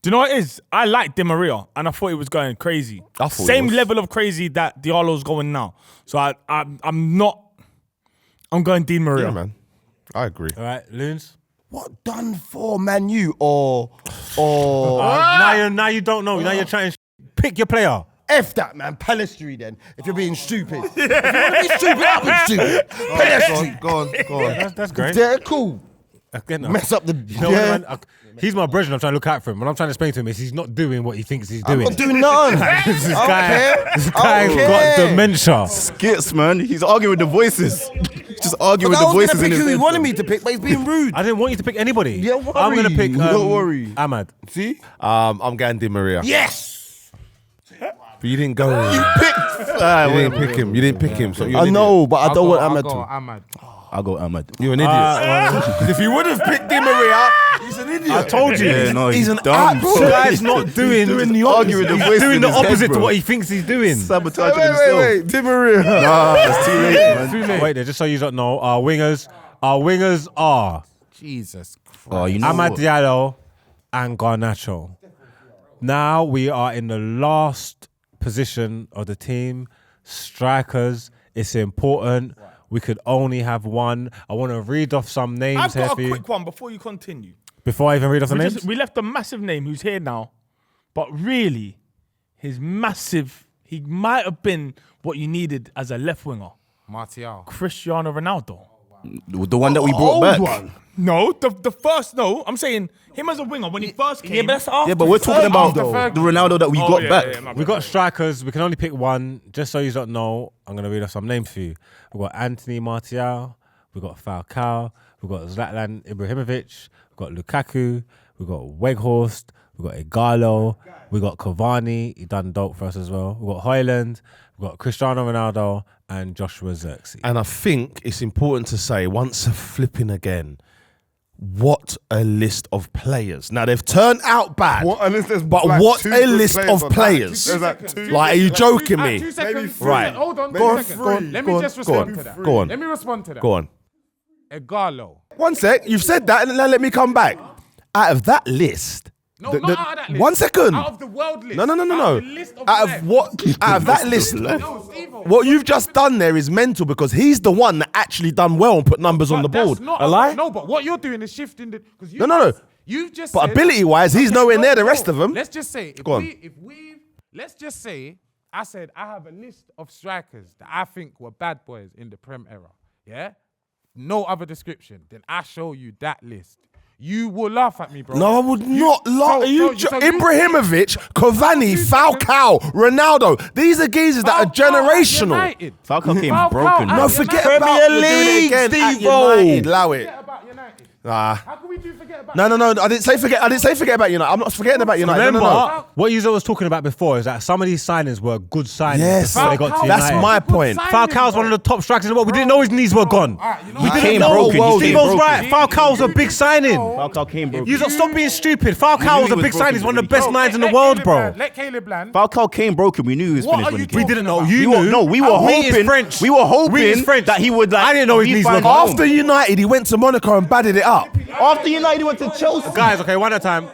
Do you know what it is? I like Di Maria, and I thought he was going crazy. I thought he Same was. level of crazy that Diallo's going now. So I'm not. I'm going Di Maria. Yeah, man. I agree. All right, Loons. What done for Man U or Now you don't know. Now you're trying to pick your player. F that, man. Palestri then. If you're being stupid. If you want to be stupid, I'll be stupid. Palestri. Go on. That's great. They're cool. Again, Mess up the. You know what, man? He's my brethren. I'm trying to look out for him. What I'm trying to explain to him is he's not doing what he thinks he's I'm doing. not doing nothing. This I don't guy care. got dementia. Skits, man. He's arguing with the voices. Just arguing with I the was voices gonna in pick his who he head, wanted fam. me to pick, but he's being rude. I didn't want you to pick anybody. Yeah, I'm gonna worry. pick. Don't worry. Ahmad. See? I'm going Di Maria. Yes. But you didn't go. You didn't pick him. You didn't pick him. So you're I an know, but I I'll don't go- want I'll Ahmed go to. Ahmad. I'll go Ahmad. idiot. You're an idiot. Because if you would have picked Di Maria, he's an idiot. I told you. Yeah, no, he's he's an dumb. bro. This guy's not doing. Arguing with the He's voices doing in the his head, opposite to bro. what he thinks he's doing. Sabotaging himself. Di Maria. Nah, it's too late, man. Wait there, just so you don't know, our wingers are Jesus Christ. Oh, you know Amad what? Diallo and Garnacho. Now we are in the last position of the team. Strikers, it's important. We could only have one. I want to read off some names I've here got for a you. quick one before you continue. Before I even read off the names? We left a massive name who's here now, but really, he might have been what you needed as a left winger. Martial. Cristiano Ronaldo. The one that we brought back. No, the first, no. I'm saying him as a winger when he first came. Yeah, but that's after. Yeah, but we're talking about the Fergie. Ronaldo that we got back. my We got strikers. We can only pick one. Just so you don't know, I'm going to read off some names for you. We've got Anthony Martial. We've got Falcao. We've got Zlatan Ibrahimovic. We've got Lukaku. We've got Weghorst. We've got Igalo. We've got Cavani. He done dope for us as well. We've got Højlund. We've got Cristiano Ronaldo and Joshua Zirkzee. And I think it's important to say, once flipping again, what a list of players. Now, they've turned out bad, What a list, there's but like what two a good list players of on that. players. There's like two. Like, are you joking me? 2 seconds. Right. Hold on. Go 2 on, seconds. go on, Let go me on, just go respond on, to that. go on. Let me respond to that. Go on. Igalo. One sec. You've said that, and now let me come back. Out of that list. No, not out of that list. 1 second. Out of the world list. No. Out of the list of Out life. of what? Out of that list. No, Steve-O. What you've just done there is mental because he's the one that actually done well and put numbers on the That's board. not A lie? No, but what you're doing is shifting the. No. You've just. But said- ability-wise, he's nowhere near the rest of them. Let's just say, Go on. let's just say, I said I have a list of strikers that I think were bad boys in the Prem era. Yeah, no other description. Then I show you that list. you will laugh at me, bro. No, I would not lie. Ibrahimovic, Cavani, Falcao, Ronaldo. These are geezers that are generational. Falcao came Falcao broken. at bro. No, forget United. about Premier you're doing it League, again at Steve-O. United. Allow it. Forget about United. Ah. How can we do forget about No. I didn't say forget. I didn't say forget about United. I'm not forgetting about United. Remember, No. what you was talking about before is that some of these signings were good signings Yes. before they got to That's United. my point. Falcao's one of the top strikers in the world. We didn't know his knees were gone. We Came didn't know. broken. He came Steve-O's broken. right. Falcao's a big signing. Falcao came broken. You stop being stupid. Falcao was he a was big broken signing. He's one of the when he best came. nines in the world, bro. Let Caleb land. Falcao came broken. We knew he was What finished are when he you came. We didn't know. You knew. No, we were Wheat is hoping. French. We were Wheat is hoping French. that he would. Like, I didn't know his knees were find gone. After United, he went to Monaco and batted it up. After United, he went to Chelsea. Guys, okay, one at a time.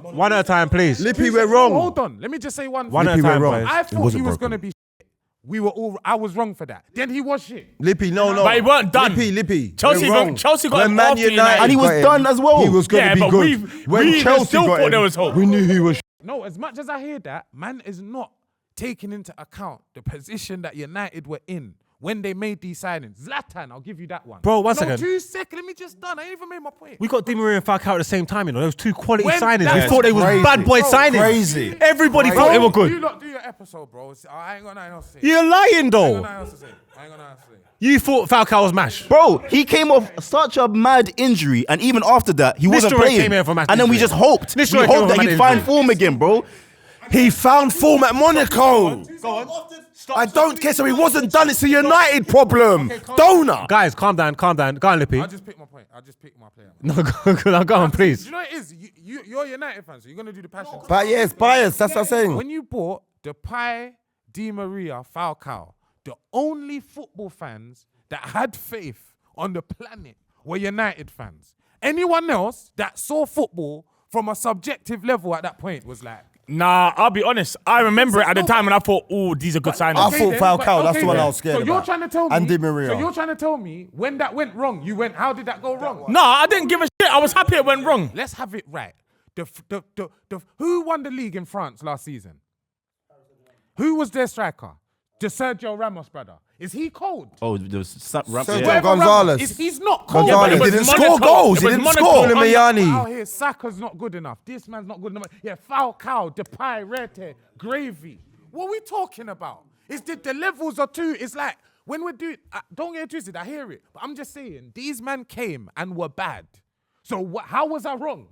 One at a time, please. Lippy, we're wrong. Hold on. Let me just say one One thing. at a Lippy, time, we're wrong. boys. I thought he wasn't was broken. going to be shit. I was wrong for that. Then he was shit. Lippy, no. But he weren't done. Lippy. Chelsea we're got- wrong. Chelsea got When him Man after United United. And he was got him, done as well. He was going Yeah, to be but good. When we Chelsea still got thought him, there was hope. we knew he was. No, as much as I hear that, man is not taking into account the position that United were in when they made these signings. Zlatan, I'll give you that one. Bro, one no, second. 2 seconds. Let me just done. I ain't even made my point. We got Di Maria and Falcao at the same time, you know. Those two quality When signings. that- We thought they was Crazy. bad boy Bro, signings. crazy. Everybody thought they were You good. lot do your episode, bro. I ain't got nothing else to say. You're lying, I ain't got though. nothing else to say. You thought Falcao was mash. Bro, he came off such a mad injury, and even after that, he wasn't Nistelrooy playing. came here from a And then we injury. just hoped. Nistelrooy We came hoped from that an he'd find injury. form again, bro. He found form at Monaco. I don't care. So he wasn't done. It's a United problem. Donut. Guys, calm down. Go on, Lippy. I'll just pick my point. I'll just pick my player. No, go on, Do please. you know what it is? You're a United fan, so you're going to do the passion. But yes, bias. That's what I'm saying. When you bought Depay, Di Maria, Falcao, the only football fans that had faith on the planet were United fans. Anyone else that saw football from a subjective level at that point was like, Nah, I'll be honest. I remember it at the time and I thought, oh, these are good signings. I thought Falcao, that's the one I was scared So you're about. trying to tell me, And Di Maria. so you're trying to tell me when that went wrong, you went, how did that go wrong? No, I didn't give a shit. I was happy it went wrong. Let's have it right. Who won the league in France last season? Who was their striker? The Sergio Ramos brother. Is he cold? Oh, there was Sergio Whoever Gonzalez. Ramos he's not cold. Gonzalez. It was He didn't Monaco. score goals. It He was didn't Monaco. score. Miani. Out here, Saka's not good enough. This man's not good enough. Yeah, Falcao, Depay, Rete, Gravy. What are we talking about? It's the levels are too. It's like when we're doing. Don't get it twisted. I hear it, but I'm just saying these men came and were bad. So how was I wrong?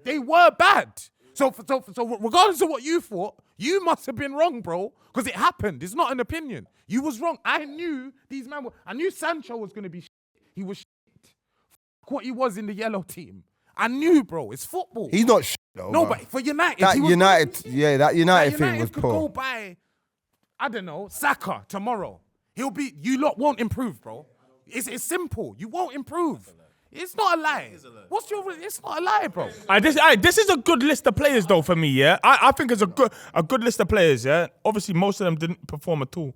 They were bad. So regardless of what you thought, you must have been wrong, bro. Because it happened. It's not an opinion. You was wrong. I knew these men were. I knew Sancho was gonna be shit. He was shit. F what he was in the yellow team. I knew, bro. It's football. He's not shit though. No, bro. but for United, That he was United, good. yeah, that United thing was could poor. go by, I don't know, Saka tomorrow. He'll be. You lot won't improve, bro. It's simple. You won't improve. It's not a lie. What's your? It's not a lie, bro. This is a good list of players, though, for me, yeah? I think it's a good list of players, yeah? Obviously, most of them didn't perform at all.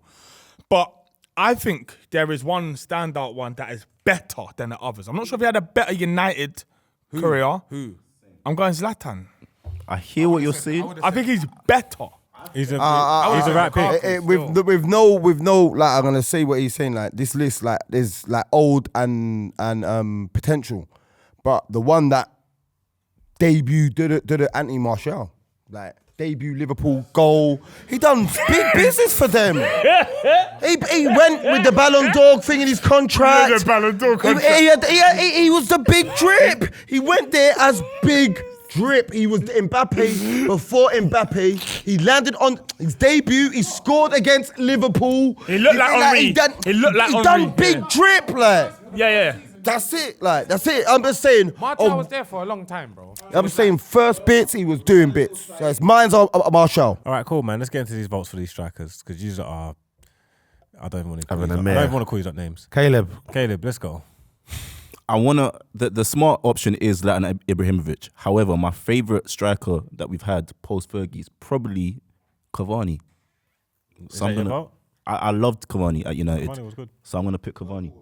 But I think there is one standout one that is better than the others. I'm not sure if he had a better United career. Who? I'm going Zlatan. I hear what you're saying. I think he's better. He's a right pick. With no, like I'm gonna say what he's saying. Like this list, like there's like old and potential, but the one that debut did it Anthony Martial, like debut Liverpool goal. He done big business for them. he went with the Ballon d'Or thing in his contract. Yeah, the Ballon d'Or contract. He was the big drip. He went there as big drip. He was Mbappe before Mbappe. He landed on his debut. He scored against Liverpool. He looked like Henry. He looked like he Henry. done big drip, like. Yeah. That's it, like, that's it. I'm just saying. Martial was there for a long time, bro. I'm saying first bits, he was doing bits. So it's mine's on Martial. All right, cool, man. Let's get into these votes for these strikers because you are. I don't even want to call Having you. a I mare. don't even want to call you up names. Caleb. Caleb, let's go. I wanna. The smart option is Zlatan Ibrahimovic. However, my favorite striker that we've had post Fergie is probably Cavani. Is that your vote? I loved Cavani at United, Cavani was good. so I'm gonna pick Cavani.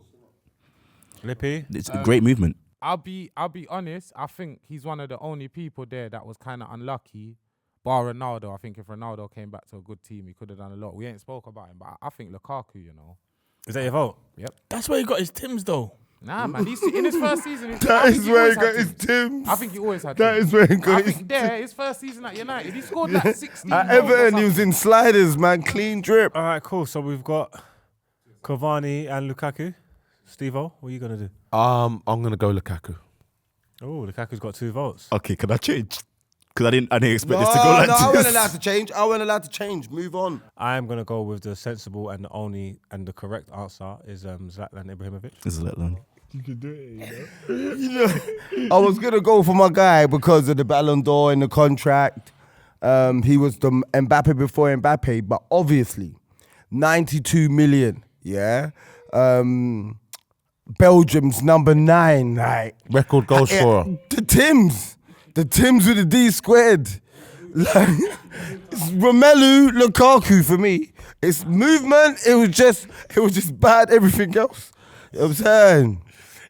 Lippy. It's a great movement. I'll be honest. I think he's one of the only people there that was kind of unlucky. Bar Ronaldo. I think if Ronaldo came back to a good team, he could have done a lot. We ain't spoke about him, but I think Lukaku. You know. Is that your vote? Yep. That's where he got his Tims, though. Nah, man. In his first season, That I is think he where he always got had his to. Tims. I think he always had That to. is where he got I his think his first season at United, he scored like 16 At goals or Everton, he was something. in sliders, man. Clean drip. All right, cool. So we've got Cavani and Lukaku. Steve-O, what are you going to do? I'm gonna go Lukaku. Oh, Lukaku's got 2 votes. Okay, can I change? Because I didn't expect No, this to go like no, I this. wasn't allowed to change. I wasn't allowed to change. Move on. I'm going to go with the sensible and the only and the correct answer is Zlatan Ibrahimovic. This is like long. I was gonna go for my guy because of the Ballon d'Or in the contract. He was the Mbappe before Mbappe, but obviously, 92 million. Yeah. Belgium's number 9. Like Record goal scorer. the Tims with the D squared. Like, it's Romelu Lukaku for me. It's movement. It was just bad. Everything else. You know what I'm saying?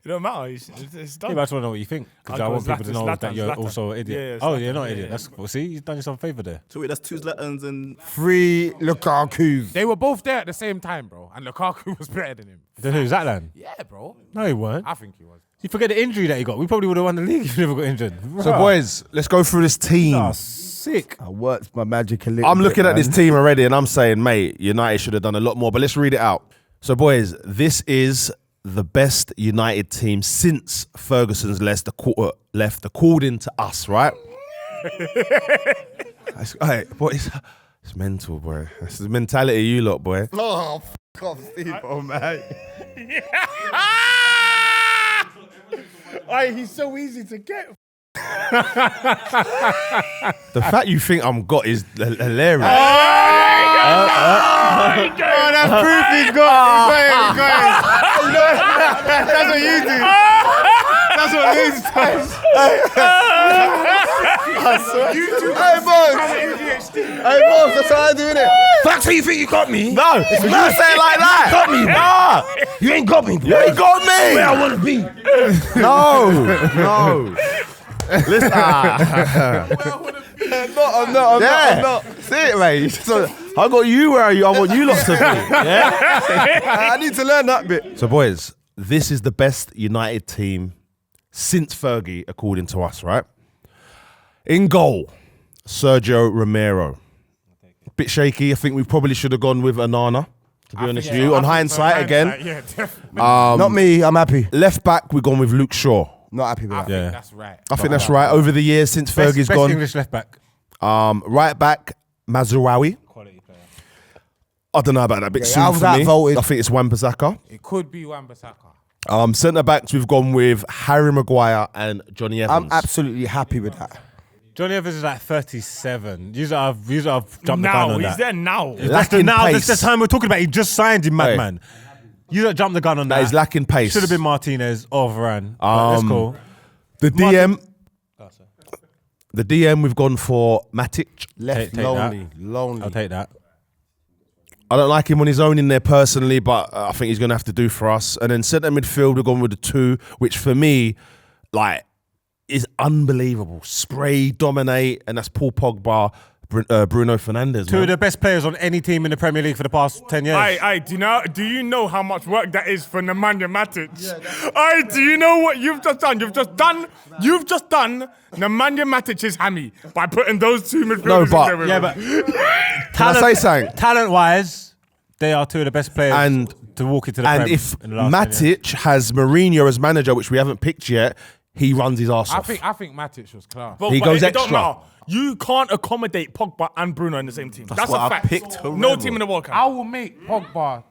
It don't matter. It's done. Yeah, but I just want to know what you think because I'll I go want people to know Zlatan, that you're Zlatan. also an idiot. Yeah, Oh, Zlatan, you're not an yeah, idiot. yeah. That's cool. See, you've done yourself a favor there. So wait, that's 2 Zlatans and 3 Lukakus. They were both there at the same time, bro. And Lukaku was better than him. Then who's Zlatan? Yeah, bro. No, he weren't. I think he was. You forget the injury that he got. We probably would have won the league if he never got injured. So boys, let's go through this team. Oh, sick. I worked my magic a little I'm looking bit, at this man. team already and I'm saying, mate, United should have done a lot more, but let's read it out. So, boys, this is the best United team since Ferguson's left, according to us, right? Hey, boy, it's mental, boy. That's the mentality of you lot, boy. Oh, f off, Steve, oh, man. Aye, he's so easy to get. The fact you think I'm got is hilarious. That's proof he's got it. That's what you do. That's what Liz does. Hey, boss. Hey, boss, that's how I do it. That's how you think you got me? No, you say it like that. Got me, nah. You ain't got me, bro. You ain't got me. Where I want to be. No. Listen. I'm not. See it, mate. So, I got you where I want you lot to be. Yeah. I need to learn that bit. So, boys, this is the best United team since Fergie, according to us, right? In goal, Sergio Romero. Bit shaky. I think we probably should have gone with ONANA, to be honest with you. On hindsight, again. Yeah, definitely. Not me, I'm happy. Left back, we've gone with Luke Shaw. Not happy with that. Yeah. That's right. I think that's right. Over the years since Fergie's Best gone. English left back. Right back, Mazraoui. Quality player. I don't know about that bit Yeah, soon how's for that me. voted? I think it's Wan-Bissaka. It could be Wan-Bissaka. Centre backs, we've gone with Harry Maguire and Johnny Evans. I'm absolutely happy with that. Johnny Evans is like 37. You have jumped the gun Now, on he's that. there now. That's the Lacking now. pace. That's the time we're talking about. He just signed him, madman. You don't jump the gun on that. He's lacking pace. Should have been Martinez or Varane. But that's cool. The DM, we've gone for Matic. Left Take lonely. I'll take that. I don't like him on his own in there personally, but I think he's going to have to do for us. And then centre midfield, we've gone with the 2, which for me, like, is unbelievable. Spray, dominate, and that's Paul Pogba, Bruno Fernandes. Two of the best players on any team in the Premier League for the past 10 years. Aye, do you know how much work that is for Nemanja Matic? Aye, do you know what you've just done? You've just done Nemanja Matic's hammy by putting those 2 midfielders No, but- in there. Yeah, but Can I say something? talent-wise, they are 2 of the best players And- to walk into the And Prem if in the last 10 years. Matic has Mourinho as manager, which we haven't picked yet, he runs his arse I off. think Matic was class. He goes it don't extra. matter. You can't accommodate Pogba and Bruno in the same team. That's what a I fact. picked, No remember. team in the world can. I will make Pogba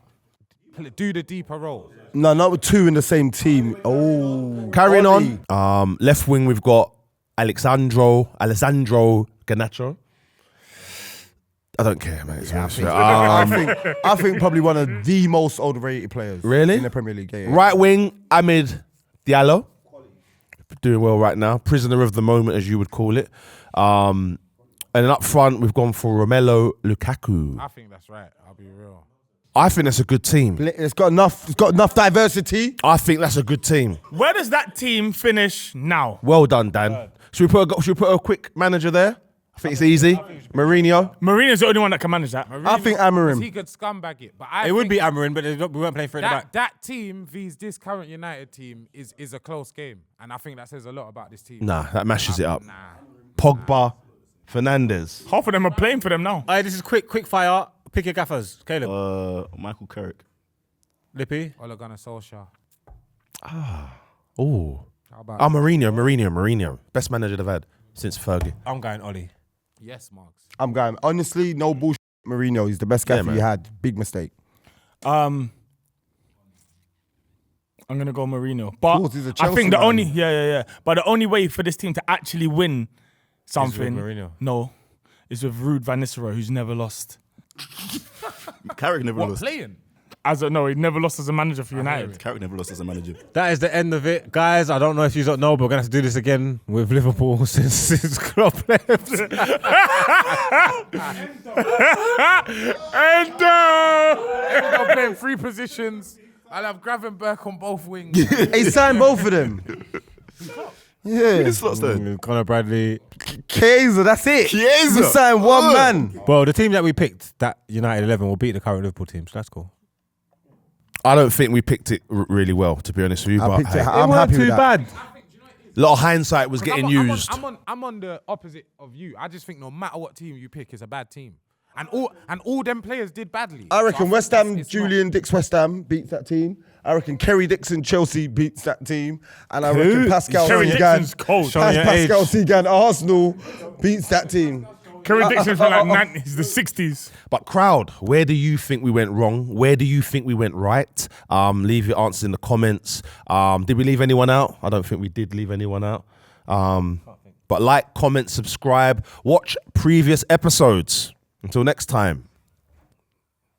do the deeper role. No, not with 2 in the same team. Oh. Carrying Ollie. on. Left wing, we've got Alessandro Garnacho. I don't care, mate. I think probably one of the most overrated players. Really? In the Premier League. Yeah. Right wing, Amid Diallo. Doing well right now. Prisoner of the moment, as you would call it. And then up front, we've gone for Romelu Lukaku. I think that's right. I'll be real. I think that's a good team. It's got enough diversity. I think that's a good team. Where does that team finish now? Well done, Dan. Should we put a quick manager there? I think it's easy. Mourinho. Mourinho's the only one that can manage that. I think Amorim. He could scumbag it, but I It would think be Amarin, but we weren't playing for it in the back. that team vs this current United team is a close game, and I think that says a lot about this team. Nah, that mashes it up. Nah. Pogba, Fernandes. Half of them are playing for them now. Alright, this is quick fire. Pick your gaffers. Caleb. Michael Carrick. Lippy. Ole Gunnar Solskjaer. Oh. How about Mourinho. Best manager they've had since Fergie. I'm going Ollie. yes, Marks? I'm going. Honestly, no bullshit. Mourinho, he's the best gaffer man. you had. Big mistake. I'm gonna go Mourinho, but course, he's a I Chelsea think the man. only but the only way for this team to actually win something, Mourinho. no, is with Ruud van Nistelrooy, who's never lost. Carrick never What lost. playing? He never lost as a manager for United. Carrick never lost as a manager. That is the end of it, guys. I don't know if you don't know, but we're gonna have to do this again with Liverpool since Klopp left. I'm playing 3 positions. I'll have Gravenberch on both wings. He signed both of them. Yeah. Slots then. Conor Bradley. Chiesa, that's it. Chiesa. We signed one man. Well, the team that we picked, that United 11, will beat the current Liverpool team, so that's cool. I don't think we picked it really well, to be honest with you. But hey, I'm happy with that. a lot of hindsight was getting used. I'm on the opposite of you. I just think no matter what team you pick is a bad team. And all them players did badly. I reckon So West think Ham, it's Julian Dix West Ham beats that team. I reckon Kerry Dixon, Chelsea beats that team. And I reckon Pascal Kerry Dixon's Segan, cold. Pascal Segan, Arsenal beats that team. Kerry Dixon's from like 90s, the 60s. But crowd, where do you think we went wrong? Where do you think we went right? Leave your answers in the comments. Did we leave anyone out? I don't think we did leave anyone out. But like, comment, subscribe, watch previous episodes. Until next time.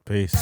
Peace.